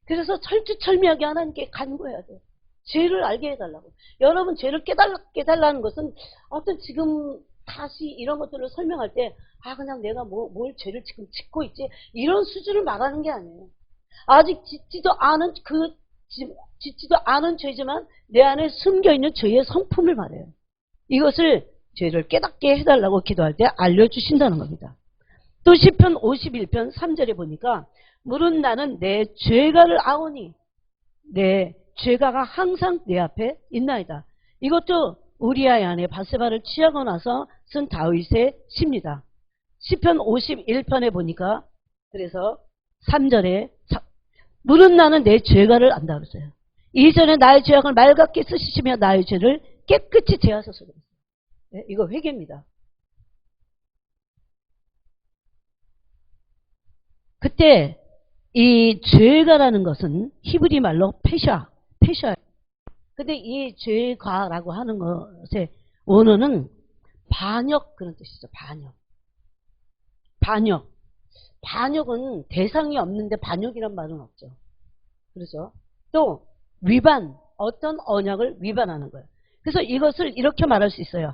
그래서 철두철미하게 하나님께 간구해야 돼요. 죄를 알게 해달라고. 여러분 죄를 깨달라는 것은 어떤 지금 다시 이런 것들을 설명할 때 그냥 내가 뭘 죄를 지금 짓고 있지 이런 수준을 말하는 게 아니에요. 아직 짓지도 않은 죄지만 내 안에 숨겨있는 죄의 성품을 말해요. 이것을 죄를 깨닫게 해달라고 기도할 때 알려주신다는 겁니다. 또 시편 51편 3절에 보니까 물은 나는 내 죄가를 아오니 내 죄가가 항상 내 앞에 있나이다. 이것도 우리아의 아내 바세바를 취하고 나서 쓴 다윗의 시입니다. 시편 51편에 보니까 그래서 3절에 물은 나는 내 죄가를 안다 그랬어요. 이전에 나의 죄악을 맑게 쓰시며 나의 죄를 깨끗이 제하소서 그랬어요. 네, 이거 회개입니다. 그때 이 죄가라는 것은 히브리 말로 페샤. 근데 이 죄가라고 하는 것의 원어는 반역 그런 뜻이죠. 반역은 대상이 없는데 반역이란 말은 없죠. 그래서 또 위반, 어떤 언약을 위반하는 거예요. 그래서 이것을 이렇게 말할 수 있어요.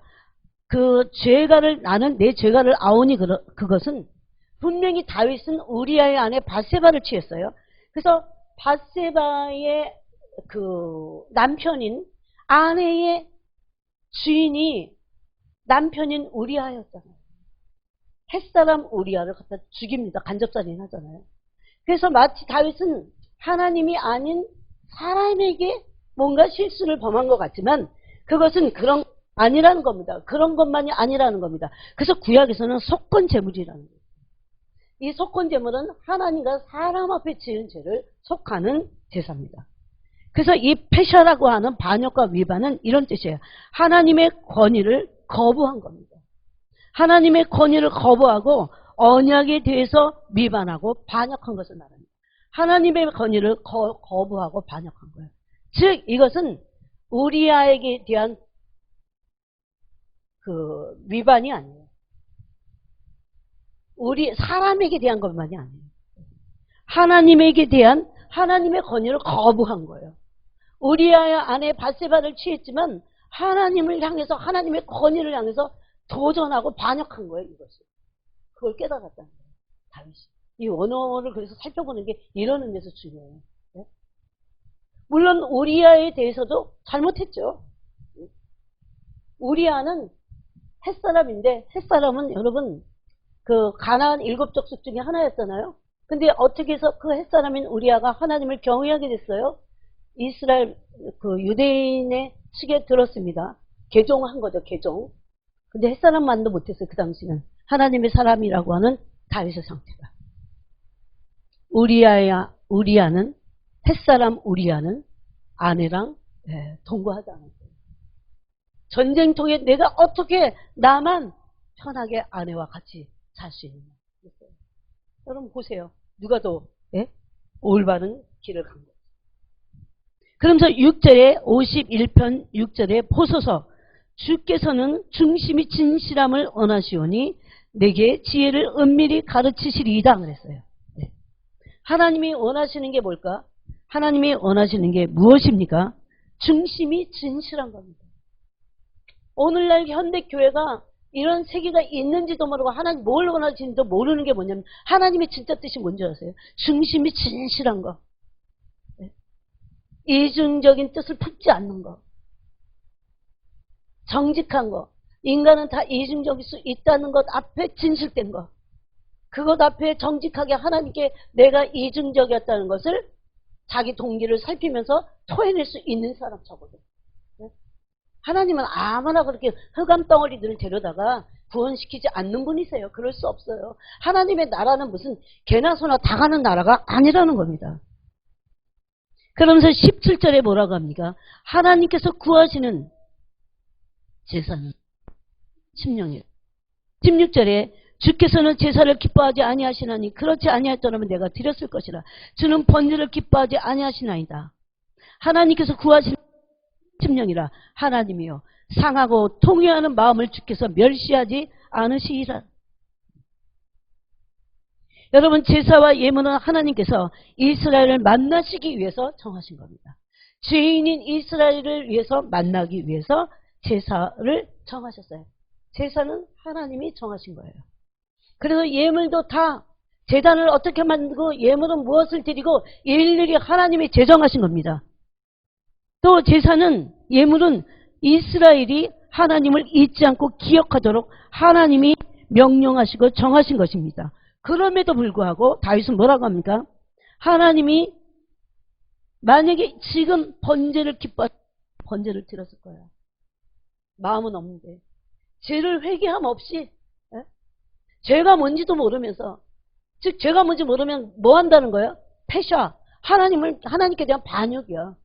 그 죄가를 나는 내 죄가를 아오니 그것은 분명히 다윗은 우리아의 아내 바세바를 취했어요. 그래서 바세바의 그 남편인 아내의 주인이 남편인 우리아였잖아요. 햇사람 우리아를 갖다 죽입니다. 간접살인 하잖아요. 그래서 마치 다윗은 하나님이 아닌 사람에게 뭔가 실수를 범한 것 같지만 그것은 그런 아니라는 겁니다. 그런 것만이 아니라는 겁니다. 그래서 구약에서는 속건제물이라는 거예요. 이 속건제물은 하나님과 사람 앞에 지은 죄를 속하는 제사입니다. 그래서 이 패샤라고 하는 반역과 위반은 이런 뜻이에요. 하나님의 권위를 거부한 겁니다. 하나님의 권위를 거부하고 언약에 대해서 위반하고 반역한 것을 말합니다. 하나님의 권위를 거부하고 반역한 거예요. 즉 이것은 우리아에게 대한 그 위반이 아니에요. 우리 사람에게 대한 것만이 아니에요. 하나님에게 대한 하나님의 권위를 거부한 거예요. 우리아의 아내 바세바를 취했지만 하나님을 향해서 하나님의 권위를 향해서 도전하고 반역한 거예요. 이것을. 그걸 깨달았다는 거예요. 다윗이. 이 원어를 그래서 살펴보는 게 이런 의미에서 중요해요. 네? 물론 우리아에 대해서도 잘못했죠. 우리아는 햇사람인데 햇사람은 여러분 그 가나안 7족속 중에 하나였잖아요. 근데 어떻게 해서 그 햇사람인 우리아가 하나님을 경외하게 됐어요? 이스라엘 그 유대인의 측에 들었습니다. 개종한 거죠. 개종. 근데 햇사람만도 못했어요. 그 당시는. 하나님의 사람이라고 하는 다윗의 상태가. 우리아는 햇사람 우리아는 아내랑 동거하지 않았어요. 전쟁통에 내가 어떻게 나만 편하게 아내와 같이 살 수 있느냐. 여러분 보세요. 누가 더 올바른 길을 간 거예요. 그러면서 6절에 51편 6절에 보소서 주께서는 중심이 진실함을 원하시오니 내게 지혜를 은밀히 가르치시리이다 그랬어요. 네. 하나님이 원하시는 게 뭘까? 하나님이 원하시는 게 무엇입니까? 중심이 진실한 겁니다. 오늘날 현대교회가 이런 세계가 있는지도 모르고 하나님 뭘 원하시는지도 모르는 게 뭐냐면 하나님의 진짜 뜻이 뭔지 아세요? 중심이 진실한 거. 네. 이중적인 뜻을 품지 않는 거. 정직한 거. 인간은 다 이중적일 수 있다는 것 앞에 진실된 거. 그것 앞에 정직하게 하나님께 내가 이중적이었다는 것을 자기 동기를 살피면서 토해낼 수 있는 사람 적어도. 하나님은 아무나 그렇게 흑암 덩어리들을 데려다가 구원시키지 않는 분이세요. 그럴 수 없어요. 하나님의 나라는 무슨 개나 소나 다 가는 나라가 아니라는 겁니다. 그러면서 17절에 뭐라고 합니까? 하나님께서 구하시는 제사는 심령이에요. 16절에 주께서는 제사를 기뻐하지 아니하시나니 그렇지 아니하였더라면 내가 드렸을 것이라. 주는 번제를 기뻐하지 아니하시나이다. 하나님께서 구하시는 심령이라. 하나님이요 상하고 통회하는 마음을 주께서 멸시하지 않으시리라. 여러분 제사와 예물은 하나님께서 이스라엘을 만나시기 위해서 정하신 겁니다. 죄인인 이스라엘을 위해서 만나기 위해서 제사를 정하셨어요. 제사는 하나님이 정하신 거예요. 그래서 예물도 다 제단을 어떻게 만들고 예물은 무엇을 드리고 일일이 하나님이 제정하신 겁니다. 또 제사는 예물은 이스라엘이 하나님을 잊지 않고 기억하도록 하나님이 명령하시고 정하신 것입니다. 그럼에도 불구하고 다윗은 뭐라고 합니까? 하나님이 만약에 지금 번제를 번제를 드렸을 거야. 마음은 없는데 죄를 회개함 없이 죄가 뭔지도 모르면서, 즉 죄가 뭔지 모르면 뭐 한다는 거예요? 패샤, 하나님께 대한 반역이야.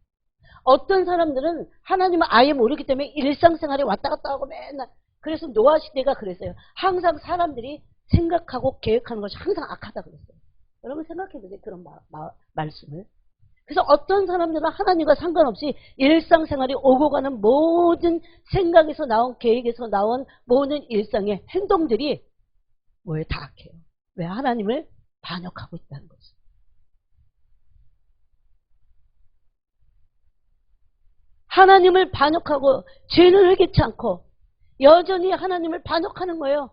어떤 사람들은 하나님을 아예 모르기 때문에 일상생활에 왔다 갔다 하고 맨날, 그래서 노아 시대가 그랬어요. 항상 사람들이 생각하고 계획하는 것이 항상 악하다 그랬어요. 여러분 생각해 보세요. 그런 말씀을. 그래서 어떤 사람들은 하나님과 상관없이 일상생활이 오고 가는 모든 생각에서 나온, 계획에서 나온 모든 일상의 행동들이 뭐예요? 다 악해요. 왜? 하나님을 반역하고 있다는 거죠. 하나님을 반역하고 죄는 회개치 않고 여전히 하나님을 반역하는 거예요.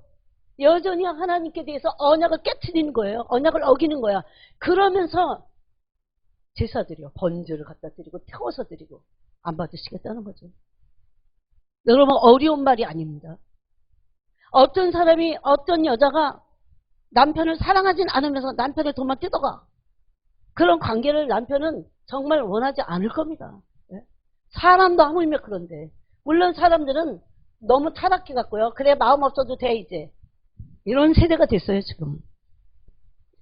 여전히 하나님께 대해서 언약을 깨트리는 거예요. 언약을 어기는 거야. 그러면서 제사 드려, 번제를 갖다 드리고 태워서 드리고 안 받으시겠다는 거죠. 여러분 어려운 말이 아닙니다. 어떤 사람이, 어떤 여자가 남편을 사랑하진 않으면서 남편의 돈만 뜯어가. 그런 관계를 남편은 정말 원하지 않을 겁니다. 사람도 하물며 그런데. 물론 사람들은 너무 타락해 갖고요. 그래 마음 없어도 돼 이제. 이런 세대가 됐어요 지금.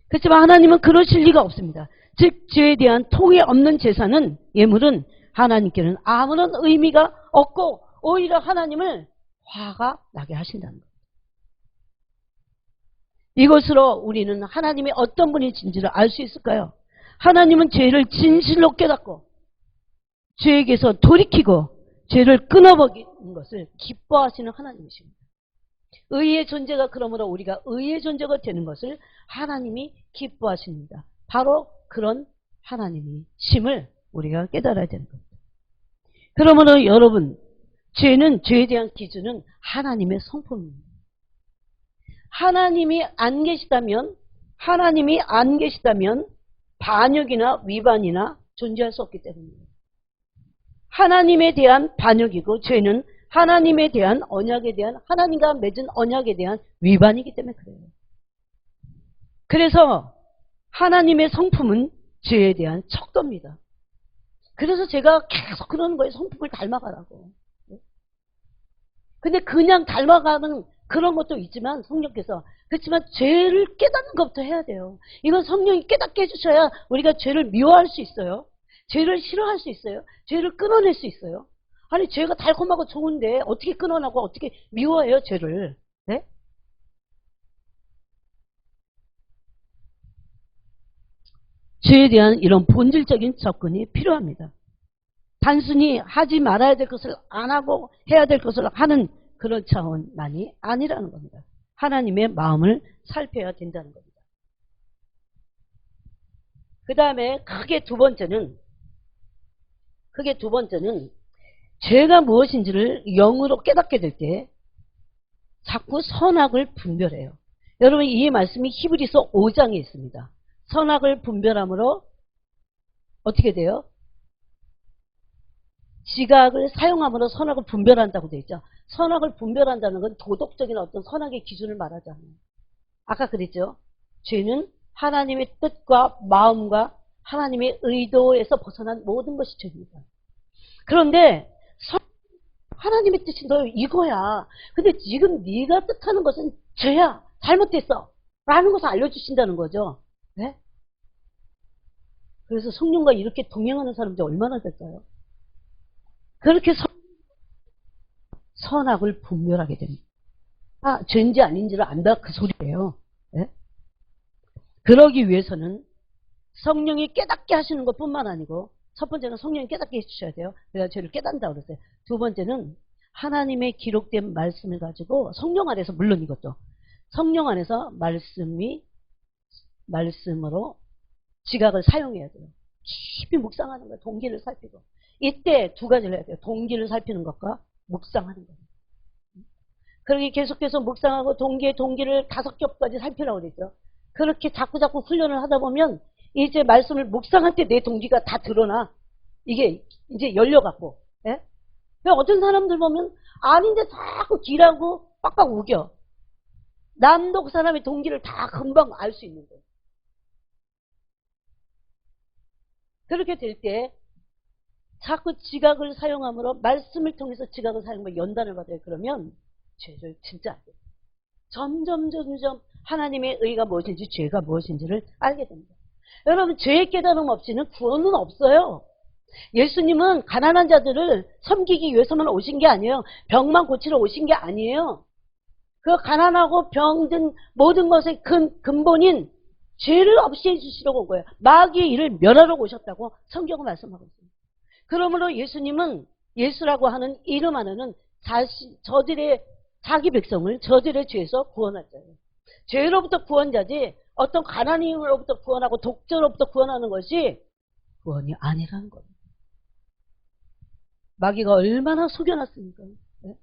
그렇지만 하나님은 그러실 리가 없습니다. 즉 죄에 대한 통해 없는 제사는, 예물은 하나님께는 아무런 의미가 없고 오히려 하나님을 화가 나게 하신다는 거예요. 이것으로 우리는 하나님이 어떤 분이신지를 알 수 있을까요? 하나님은 죄를 진실로 깨닫고 죄에게서 돌이키고 죄를 끊어버리는 것을 기뻐하시는 하나님이십니다. 의의 존재가, 그러므로 우리가 의의 존재가 되는 것을 하나님이 기뻐하십니다. 바로 그런 하나님이심을 우리가 깨달아야 되는 겁니다. 그러므로 여러분, 죄에 대한 기준은 하나님의 성품입니다. 하나님이 안 계시다면 반역이나 위반이나 존재할 수 없기 때문입니다. 하나님에 대한 반역이고 죄는 하나님에 대한 언약에 대한, 하나님과 맺은 언약에 대한 위반이기 때문에 그래요. 그래서 하나님의 성품은 죄에 대한 척도입니다. 그래서 제가 계속 그러는 거예요. 성품을 닮아가라고. 근데 그냥 닮아가는 그런 것도 있지만 성령께서, 그렇지만 죄를 깨닫는 것부터 해야 돼요. 이건 성령이 깨닫게 해주셔야 우리가 죄를 미워할 수 있어요. 죄를 싫어할 수 있어요. 죄를 끊어낼 수 있어요. 아니 죄가 달콤하고 좋은데 어떻게 끊어내고 어떻게 미워해요 죄를. 네? 죄에 대한 이런 본질적인 접근이 필요합니다. 단순히 하지 말아야 될 것을 안 하고 해야 될 것을 하는 그런 차원만이 아니라는 겁니다. 하나님의 마음을 살펴야 된다는 겁니다. 그 다음에 크게 두 번째는 죄가 무엇인지를 영으로 깨닫게 될 때 자꾸 선악을 분별해요. 여러분 이 말씀이 히브리서 5장에 있습니다. 선악을 분별함으로 어떻게 돼요? 지각을 사용함으로 선악을 분별한다고 되어 있죠. 선악을 분별한다는 건 도덕적인 어떤 선악의 기준을 말하지 않아요. 아까 그랬죠. 죄는 하나님의 뜻과 마음과 하나님의 의도에서 벗어난 모든 것이 죄입니다. 그런데 하나님의 뜻이 너 이거야. 근데 지금 네가 뜻하는 것은 죄야. 잘못됐어. 라는 것을 알려주신다는 거죠. 네? 그래서 성령과 이렇게 동행하는 사람들이 얼마나 될까요? 그렇게 선악을 분별하게 됩니다. 아, 죄인지 아닌지를 안다 그 소리예요. 네? 그러기 위해서는 성령이 깨닫게 하시는 것뿐만 아니고, 첫 번째는 성령이 깨닫게 해주셔야 돼요. 내가 죄를 깨닫는다고 그랬어요. 두 번째는 하나님의 기록된 말씀을 가지고 성령 안에서, 물론 이것도 성령 안에서 말씀으로 지각을 사용해야 돼요. 깊이 묵상하는 거예요. 동기를 살피고. 이때 두 가지를 해야 돼요. 동기를 살피는 것과 묵상하는 거예요. 그러기 계속해서 묵상하고 동기를 5겹까지 살피라고 그랬죠. 그렇게 자꾸 훈련을 하다 보면 이제 말씀을 묵상할 때 내 동기가 다 드러나. 이게 이제 열려갖고. 예? 어떤 사람들 보면 아닌데 자꾸 길하고 빡빡 우겨. 남도 그 사람의 동기를 다 금방 알 수 있는 거예요. 그렇게 될 때 자꾸 지각을 사용함으로 말씀을 통해서 지각을 사용하면 연단을 받아요. 그러면 죄를 진짜 알게 돼요. 점점 하나님의 의가 무엇인지 죄가 무엇인지를 알게 됩니다. 여러분, 죄의 깨달음 없이는 구원은 없어요. 예수님은 가난한 자들을 섬기기 위해서만 오신 게 아니에요. 병만 고치러 오신 게 아니에요. 그 가난하고 병든 모든 것의 근본인 죄를 없이 해주시려고 온 거예요. 마귀의 일을 멸하러 오셨다고 성경은 말씀하고 있습니다. 그러므로 예수님은 예수라고 하는 이름 안에는 저들의 자기 백성을 저들의 죄에서 구원할 자예요. 죄로부터 구원자지 어떤 가난함으로부터 구원하고 독재로부터 구원하는 것이 구원이 아니라는 겁니다. 마귀가 얼마나 속여놨습니까? 예?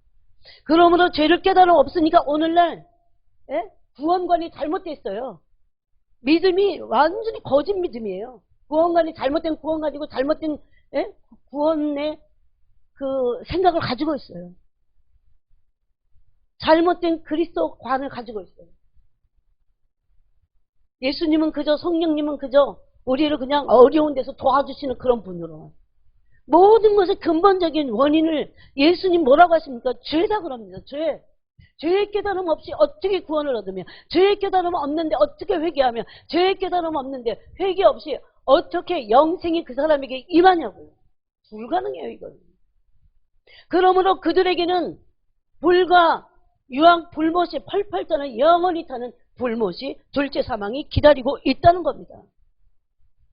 그러므로 죄를 깨달음 없으니까 오늘날 구원관이 잘못되어 있어요. 믿음이 완전히 거짓 믿음이에요. 구원관이 잘못된 구원관이고 잘못된 구원의 그 생각을 가지고 있어요. 잘못된 그리스도관을 가지고 있어요. 예수님은 그저, 성령님은 그저 우리를 그냥 어려운 데서 도와주시는 그런 분으로 모든 것의 근본적인 원인을 예수님 뭐라고 하십니까? 죄다 그럽니다. 죄. 죄의 깨달음 없이 어떻게 구원을 얻으며, 죄의 깨달음 없는데 어떻게 회개하며, 죄의 깨달음 없는데 회개 없이 어떻게 영생이 그 사람에게 임하냐고요. 불가능해요, 이거는. 그러므로 그들에게는 불과 유황 불못이 펄펄 떠는 영원히 타는 불못이 둘째 사망이 기다리고 있다는 겁니다.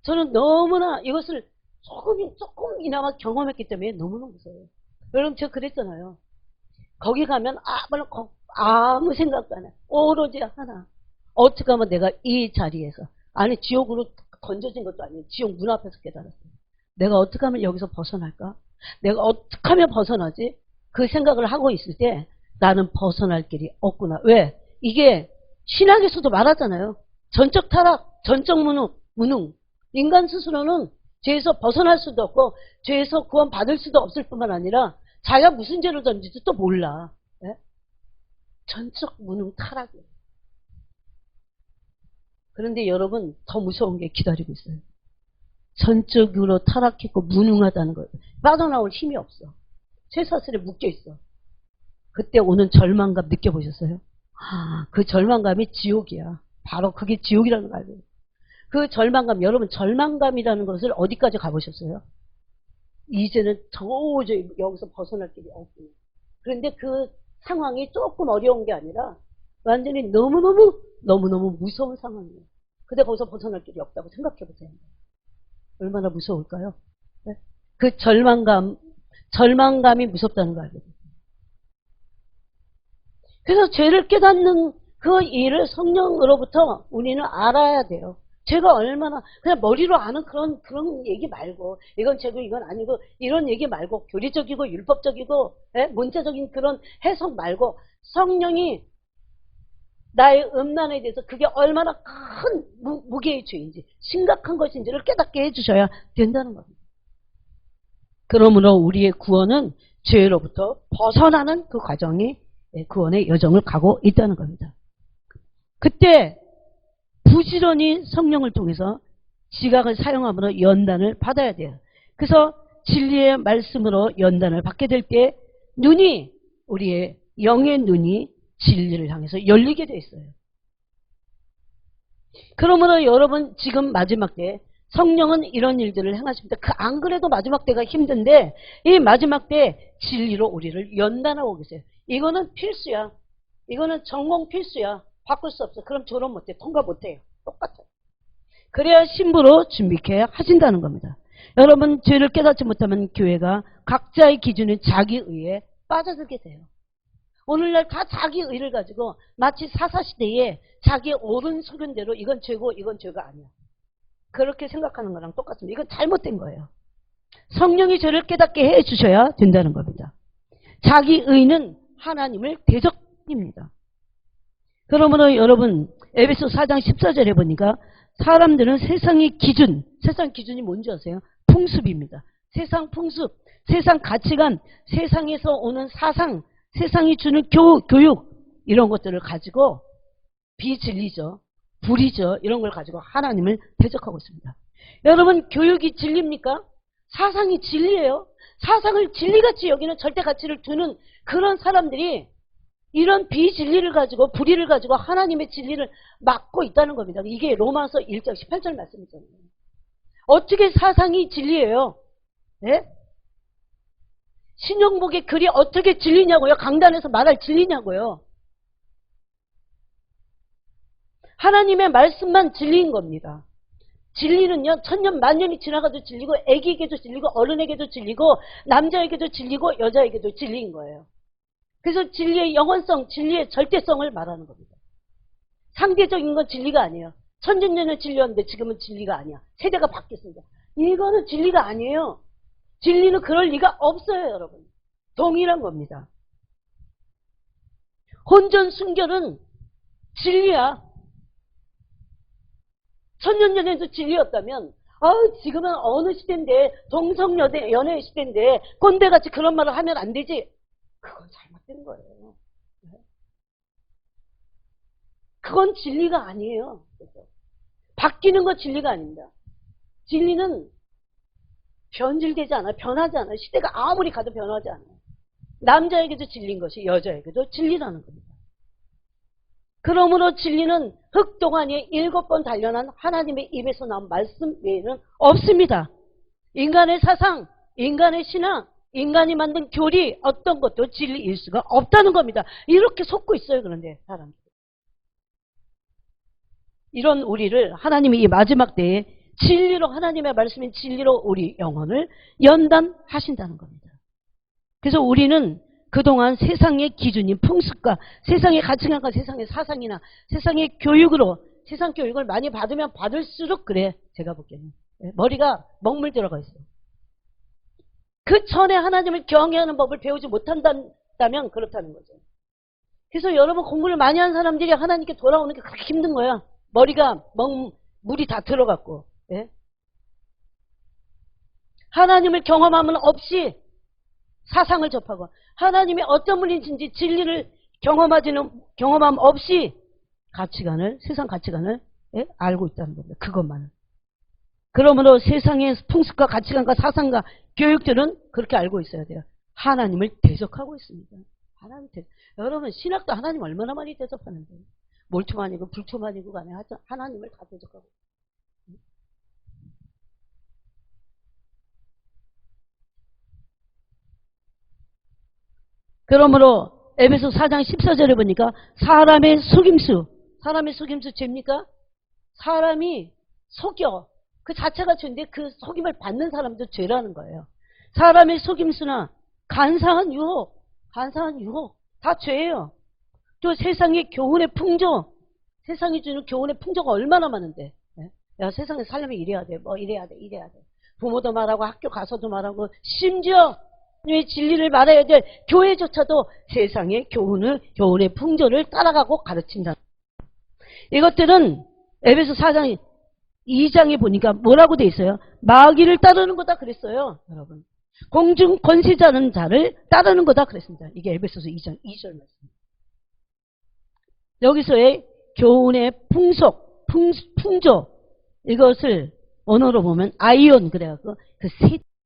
저는 너무나 이것을 조금이나마 경험했기 때문에 너무너무 무서워요. 여러분, 제가 그랬잖아요. 거기 가면 아무 생각도 안 해. 오로지 하나. 어떻게 하면 내가 이 자리에서, 아니 지옥으로 던져진 것도 아니에요. 지옥 문 앞에서 깨달았어요. 내가 어떻게 하면 여기서 벗어날까? 내가 어떻게 하면 벗어나지? 그 생각을 하고 있을 때 나는 벗어날 길이 없구나. 왜? 이게 신학에서도 말하잖아요. 전적 타락, 전적 무능. 인간 스스로는 죄에서 벗어날 수도 없고 죄에서 구원받을 수도 없을 뿐만 아니라 자기가 무슨 죄를 졌는지도 또 몰라. 네? 전적 무능 타락이에요. 그런데 여러분, 더 무서운 게 기다리고 있어요. 전적으로 타락했고 무능하다는 거예요. 빠져나올 힘이 없어. 쇠사슬에 묶여있어. 그때 오는 절망감 느껴보셨어요? 그 절망감이 지옥이야. 바로 그게 지옥이라는 거 알고요. 그 절망감, 여러분 절망감이라는 것을 어디까지 가보셨어요? 이제는 도저히 여기서 벗어날 길이 없고요. 그런데 그 상황이 조금 어려운 게 아니라 완전히 너무너무 무서운 상황이에요. 근데 거기서 벗어날 길이 없다고 생각해보세요. 얼마나 무서울까요? 네? 그 절망감이 무섭다는 거 알거든요. 그래서 죄를 깨닫는 그 일을 성령으로부터 우리는 알아야 돼요. 죄가 얼마나, 그냥 머리로 아는 그런 얘기 말고, 이건 죄고 이건 아니고, 이런 얘기 말고, 교리적이고 율법적이고, 문자적인 그런 해석 말고, 성령이 나의 음란에 대해서 그게 얼마나 큰 무게의 죄인지, 심각한 것인지를 깨닫게 해주셔야 된다는 겁니다. 그러므로 우리의 구원은 죄로부터 벗어나는 그 과정이 구원의 여정을 가고 있다는 겁니다. 그때 부지런히 성령을 통해서 지각을 사용함으로 연단을 받아야 돼요. 그래서 진리의 말씀으로 연단을 받게 될 때 우리의 영의 눈이 진리를 향해서 열리게 돼 있어요. 그러므로 여러분, 지금 마지막 때 성령은 이런 일들을 행하십니다. 안 그래도 마지막 때가 힘든데 이 마지막 때 진리로 우리를 연단하고 계세요. 이거는 필수야. 이거는 전공 필수야. 바꿀 수 없어. 그럼 졸업 못해. 통과 못해요. 똑같아요. 그래야 신부로 준비케 하신다는 겁니다. 여러분, 죄를 깨닫지 못하면 교회가 각자의 기준인 자기의에 빠져들게 돼요. 오늘날 다 자기의를 가지고 마치 사사시대에 자기 옳은 소견대로 이건 죄고 이건 죄가 아니야. 그렇게 생각하는 거랑 똑같습니다. 이건 잘못된 거예요. 성령이 죄를 깨닫게 해주셔야 된다는 겁니다. 자기의는 하나님을 대적입니다. 그러므로 여러분 에베소 4장 14절에 보니까 사람들은 세상의 기준, 세상 기준이 뭔지 아세요? 풍습입니다. 세상 풍습, 세상 가치관, 세상에서 오는 사상, 세상이 주는 교육 이런 것들을 가지고 비진리죠. 불이죠. 이런 걸 가지고 하나님을 대적하고 있습니다. 여러분 교육이 진리입니까? 사상이 진리예요. 사상을 진리같이 여기는 절대 가치를 두는 그런 사람들이 이런 비진리를 가지고 불의를 가지고 하나님의 진리를 막고 있다는 겁니다. 이게 로마서 1장 18절 말씀이잖아요. 어떻게 사상이 진리예요? 네? 신용복의 글이 어떻게 진리냐고요? 강단에서 말할 진리냐고요? 하나님의 말씀만 진리인 겁니다. 진리는요, 천년 만년이 지나가도 진리고 애기에게도 진리고 어른에게도 진리고 남자에게도 진리고 여자에게도 진리인 거예요. 그래서 진리의 영원성, 진리의 절대성을 말하는 겁니다. 상대적인 건 진리가 아니에요. 천년전에 진리였는데 지금은 진리가 아니야. 세대가 바뀌었습니다. 이거는 진리가 아니에요. 진리는 그럴 리가 없어요, 여러분. 동일한 겁니다. 혼전 순결은 진리야. 천년전에도 진리였다면 지금은 어느 시대인데 동성연애 시대인데 꼰대같이 그런 말을 하면 안 되지. 그건 잘못된 거예요. 그건 진리가 아니에요. 그래서 바뀌는 건 진리가 아닙니다. 진리는 변질되지 않아요. 변하지 않아요. 시대가 아무리 가도 변하지 않아요. 남자에게도 진리인 것이 여자에게도 진리라는 겁니다. 그러므로 진리는 흑동안에 7번 단련한 하나님의 입에서 나온 말씀 외에는 없습니다. 인간의 사상, 인간의 신앙, 인간이 만든 교리 어떤 것도 진리일 수가 없다는 겁니다. 이렇게 속고 있어요. 그런데 사람들. 이런 우리를 하나님이 이 마지막 때에 진리로 하나님의 말씀인 진리로 우리 영혼을 연단하신다는 겁니다. 그래서 우리는 그동안 세상의 기준인 풍습과 세상의 가치관과 세상의 사상이나 세상의 교육으로 세상 교육을 많이 받으면 받을수록 그래. 제가 보기에는 머리가 먹물 들어가 있어요. 그 전에 하나님을 경외하는 법을 배우지 못한다면 그렇다는 거죠. 그래서 여러분 공부를 많이 한 사람들이 하나님께 돌아오는 게 그렇게 힘든 거야. 머리가 물이 다 들어갔고. 예? 하나님을 경험함은 없이 사상을 접하고 하나님이 어떤 분인지 진리를 경험함 없이 가치관을 세상 가치관을 알고 있다는 겁니다. 그것만은. 그러므로 세상의 풍습과 가치관과 사상과 교육들은 그렇게 알고 있어야 돼요. 하나님을 대적하고 있습니다. 여러분 신학도 하나님 얼마나 많이 대적하는데 몰투만이고 불투만이고 간에 하나님을 다 대적하고 있어요. 그러므로 에베소 4장 14절에 보니까 사람의 속임수 죄입니까? 사람이 속여 그 자체가 죄인데 그 속임을 받는 사람도 죄라는 거예요. 사람의 속임수나 간사한 유혹 다 죄예요. 또 세상의 교훈의 풍조, 세상이 주는 교훈의 풍조가 얼마나 많은데. 야, 세상에 살려면 이래야 돼, 이래야 돼. 부모도 말하고 학교 가서도 말하고 심지어 진리를 말해야 될 교회조차도 세상의 교훈의 풍조를 따라가고 가르친다. 이것들은 에베소 4장 2장에 보니까 뭐라고 돼 있어요? 마귀를 따르는 거다 그랬어요. 여러분. 공중 권세자는 자를 따르는 거다 그랬습니다. 이게 에베소서 2장 2절 말씀. 여기서의 교훈의 풍조 이것을 언어로 보면 아이온 그래갖고 그 세